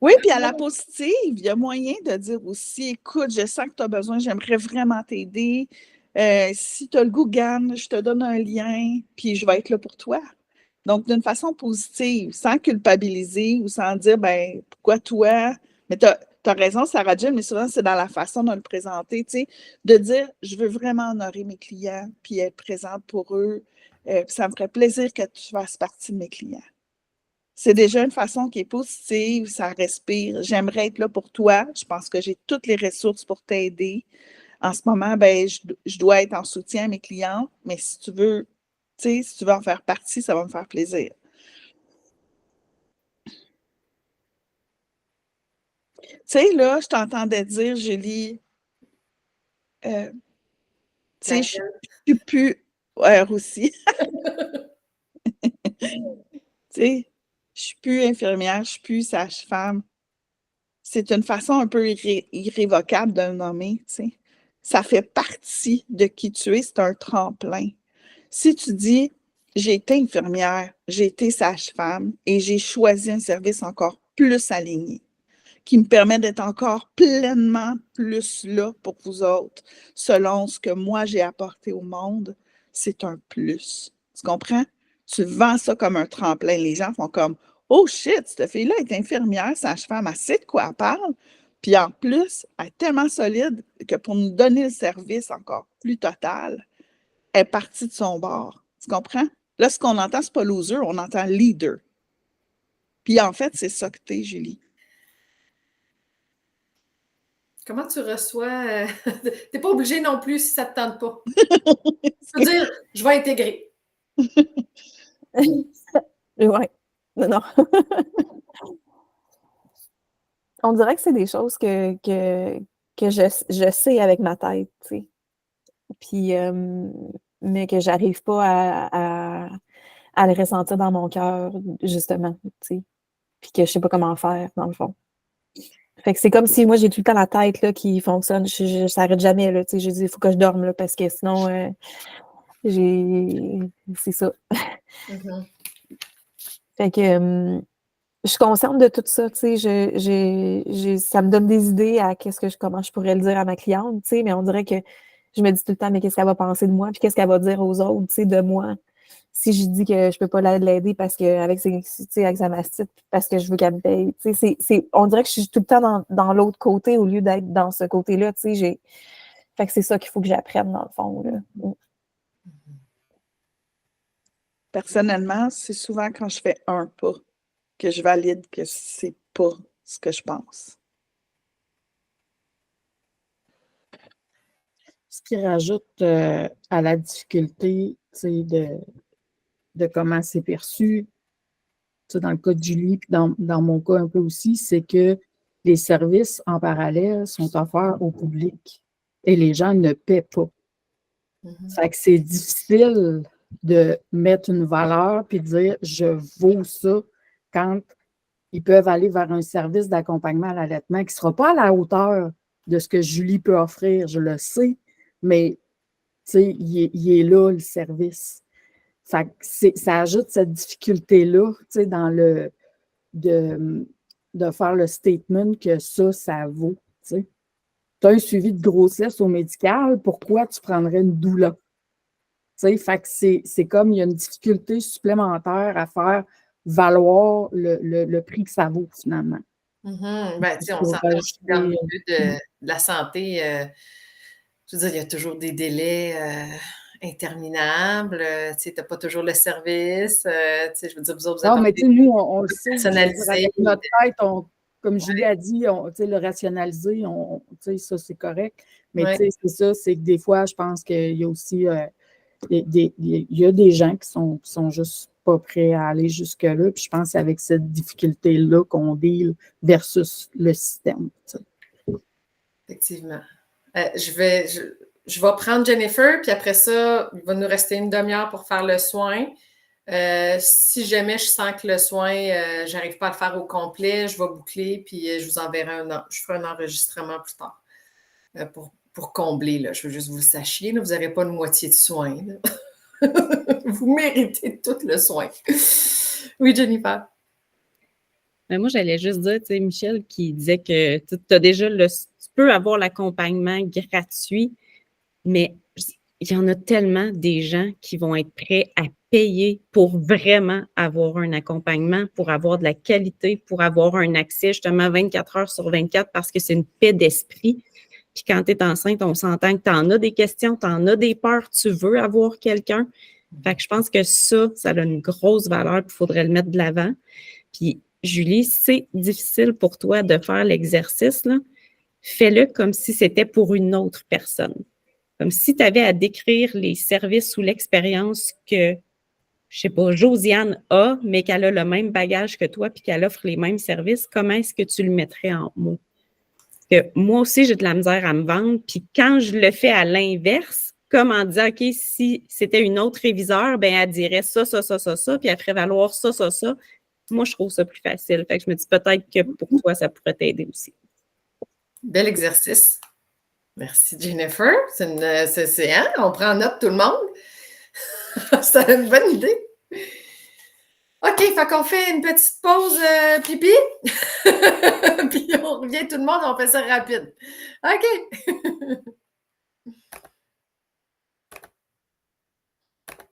Oui, puis à la positive, il y a moyen de dire aussi, écoute, je sens que tu as besoin, j'aimerais vraiment t'aider. Si tu as le goût, Gann, je te donne un lien, puis je vais être là pour toi. Donc, d'une façon positive, sans culpabiliser ou sans dire, ben pourquoi toi? Mais tu as raison, Sarah Jill, mais souvent, c'est dans la façon de le présenter, tu sais, de dire, je veux vraiment honorer mes clients, puis être présente pour eux. Puis ça me ferait plaisir que tu fasses partie de mes clients. C'est déjà une façon qui est positive, ça respire. J'aimerais être là pour toi. Je pense que j'ai toutes les ressources pour t'aider. En ce moment, ben, je dois être en soutien à mes clientes, mais si tu veux en faire partie, ça va me faire plaisir. Tu sais, là, je t'entendais dire, Julie, tu sais, je suis plus... Ouais, aussi. Tu sais, je suis plus infirmière, je suis plus sage-femme. C'est une façon un peu irrévocable de le nommer, tu sais. Ça fait partie de qui tu es, c'est un tremplin. Si tu dis, j'ai été infirmière, j'ai été sage-femme et j'ai choisi un service encore plus aligné, qui me permet d'être encore pleinement plus là pour vous autres, selon ce que moi j'ai apporté au monde, c'est un plus. Tu comprends? Tu vends ça comme un tremplin. Les gens font comme, oh shit, cette fille-là est infirmière, sage-femme, elle sait de quoi elle parle. Puis en plus, elle est tellement solide que pour nous donner le service encore plus total, elle est partie de son bord. Tu comprends? Là, ce qu'on entend, c'est pas loser, on entend leader. Puis en fait, c'est ça que t'es, Julie. Comment tu reçois? T'es pas obligé non plus si ça te tente pas. Tu peux dire, je vais intégrer. Ouais. Non. On dirait que c'est des choses que je sais avec ma tête, tu sais. Puis, mais que j'arrive pas à le ressentir dans mon cœur, justement, tu sais. Puis que je sais pas comment faire, dans le fond. Fait que c'est comme si moi, j'ai tout le temps la tête là, qui fonctionne. Je s'arrête jamais, là, tu sais. Je dis, il faut que je dorme, là, parce que sinon, c'est ça. Mm-hmm. Fait que je suis consciente de tout ça, tu sais. Ça me donne des idées à comment je pourrais le dire à ma cliente, tu sais, mais on dirait que je me dis tout le temps, mais qu'est-ce qu'elle va penser de moi? Puis qu'est-ce qu'elle va dire aux autres, tu sais, de moi? Si je dis que je peux pas l'aider parce que avec sa mastite, parce que je veux qu'elle me paye. Tu sais, on dirait que je suis tout le temps dans l'autre côté au lieu d'être dans ce côté-là. Tu sais, fait que c'est ça qu'il faut que j'apprenne, dans le fond. Là. Personnellement, c'est souvent quand je fais un pas que je valide que c'est pas ce que je pense. Ce qui rajoute à la difficulté, tu sais, de comment c'est perçu, tu sais, dans le cas de Julie, puis dans mon cas un peu aussi, c'est que les services en parallèle sont offerts au public et les gens ne paient pas. Ça fait que c'est difficile de mettre une valeur puis de dire je vaux ça quand ils peuvent aller vers un service d'accompagnement à l'allaitement qui ne sera pas à la hauteur de ce que Julie peut offrir, je le sais, mais tu sais, il est là, le service. Fait que ça ajoute cette difficulté-là, tu sais, dans de faire le statement que ça vaut, tu sais. Tu as un suivi de grossesse au médical, pourquoi tu prendrais une doula? Tu sais, fait que c'est comme il y a une difficulté supplémentaire à faire valoir le prix que ça vaut, finalement. Ben, tu sais, on s'entend aussi dans le milieu de la santé. Je veux dire, il y a toujours des délais interminables. Tu sais, tu n'as pas toujours le service. Tu sais, je veux dire, vous autres, vous êtes non, mais tu sais, nous, on le sait. personnalisé. Avec notre tête, comme Julie a dit, tu sais, le rationaliser, tu sais, ça, c'est correct. Mais tu sais, c'est ça, c'est que des fois, je pense qu'il y a aussi il y a des gens qui sont juste pas prêts à aller jusque-là. Puis je pense que c'est avec cette difficulté-là qu'on deal versus le système. Tu sais. Effectivement. Je vais prendre Jennifer, puis après ça, il va nous rester une demi-heure pour faire le soin. Si jamais je sens que le soin, j'arrive pas à le faire au complet, je vais boucler, puis je vous enverrai je ferai un enregistrement plus tard pour combler. Là. Je veux juste que vous le sachiez, là, vous n'aurez pas une moitié de soin. Vous méritez tout le soin. Oui, Jennifer. Mais moi, j'allais juste dire, tu sais, Michel qui disait que tu as déjà tu peux avoir l'accompagnement gratuit, mais il y en a tellement des gens qui vont être prêts à payer pour vraiment avoir un accompagnement, pour avoir de la qualité, pour avoir un accès justement 24 heures sur 24 parce que c'est une paix d'esprit. Puis quand tu es enceinte, on s'entend que tu en as des questions, tu en as des peurs, tu veux avoir quelqu'un. Fait que je pense que ça a une grosse valeur, puis il faudrait le mettre de l'avant. Puis Julie, c'est difficile pour toi de faire l'exercice, là. Fais-le comme si c'était pour une autre personne. Comme si tu avais à décrire les services ou l'expérience que, je sais pas, Josiane a, mais qu'elle a le même bagage que toi puis qu'elle offre les mêmes services. Comment est-ce que tu le mettrais en mots? Que moi aussi, j'ai de la misère à me vendre. Puis quand je le fais à l'inverse, comme en disant, OK, si c'était une autre réviseur, ben elle dirait ça, puis elle ferait valoir ça. Moi, je trouve ça plus facile. Fait que je me dis peut-être que pour toi, ça pourrait t'aider aussi. Bel exercice. Merci, Jennifer. Hein? On prend note, tout le monde. C'est une bonne idée. OK, fait qu'on fait une petite pause pipi. Puis on revient tout le monde, on fait ça rapide. OK.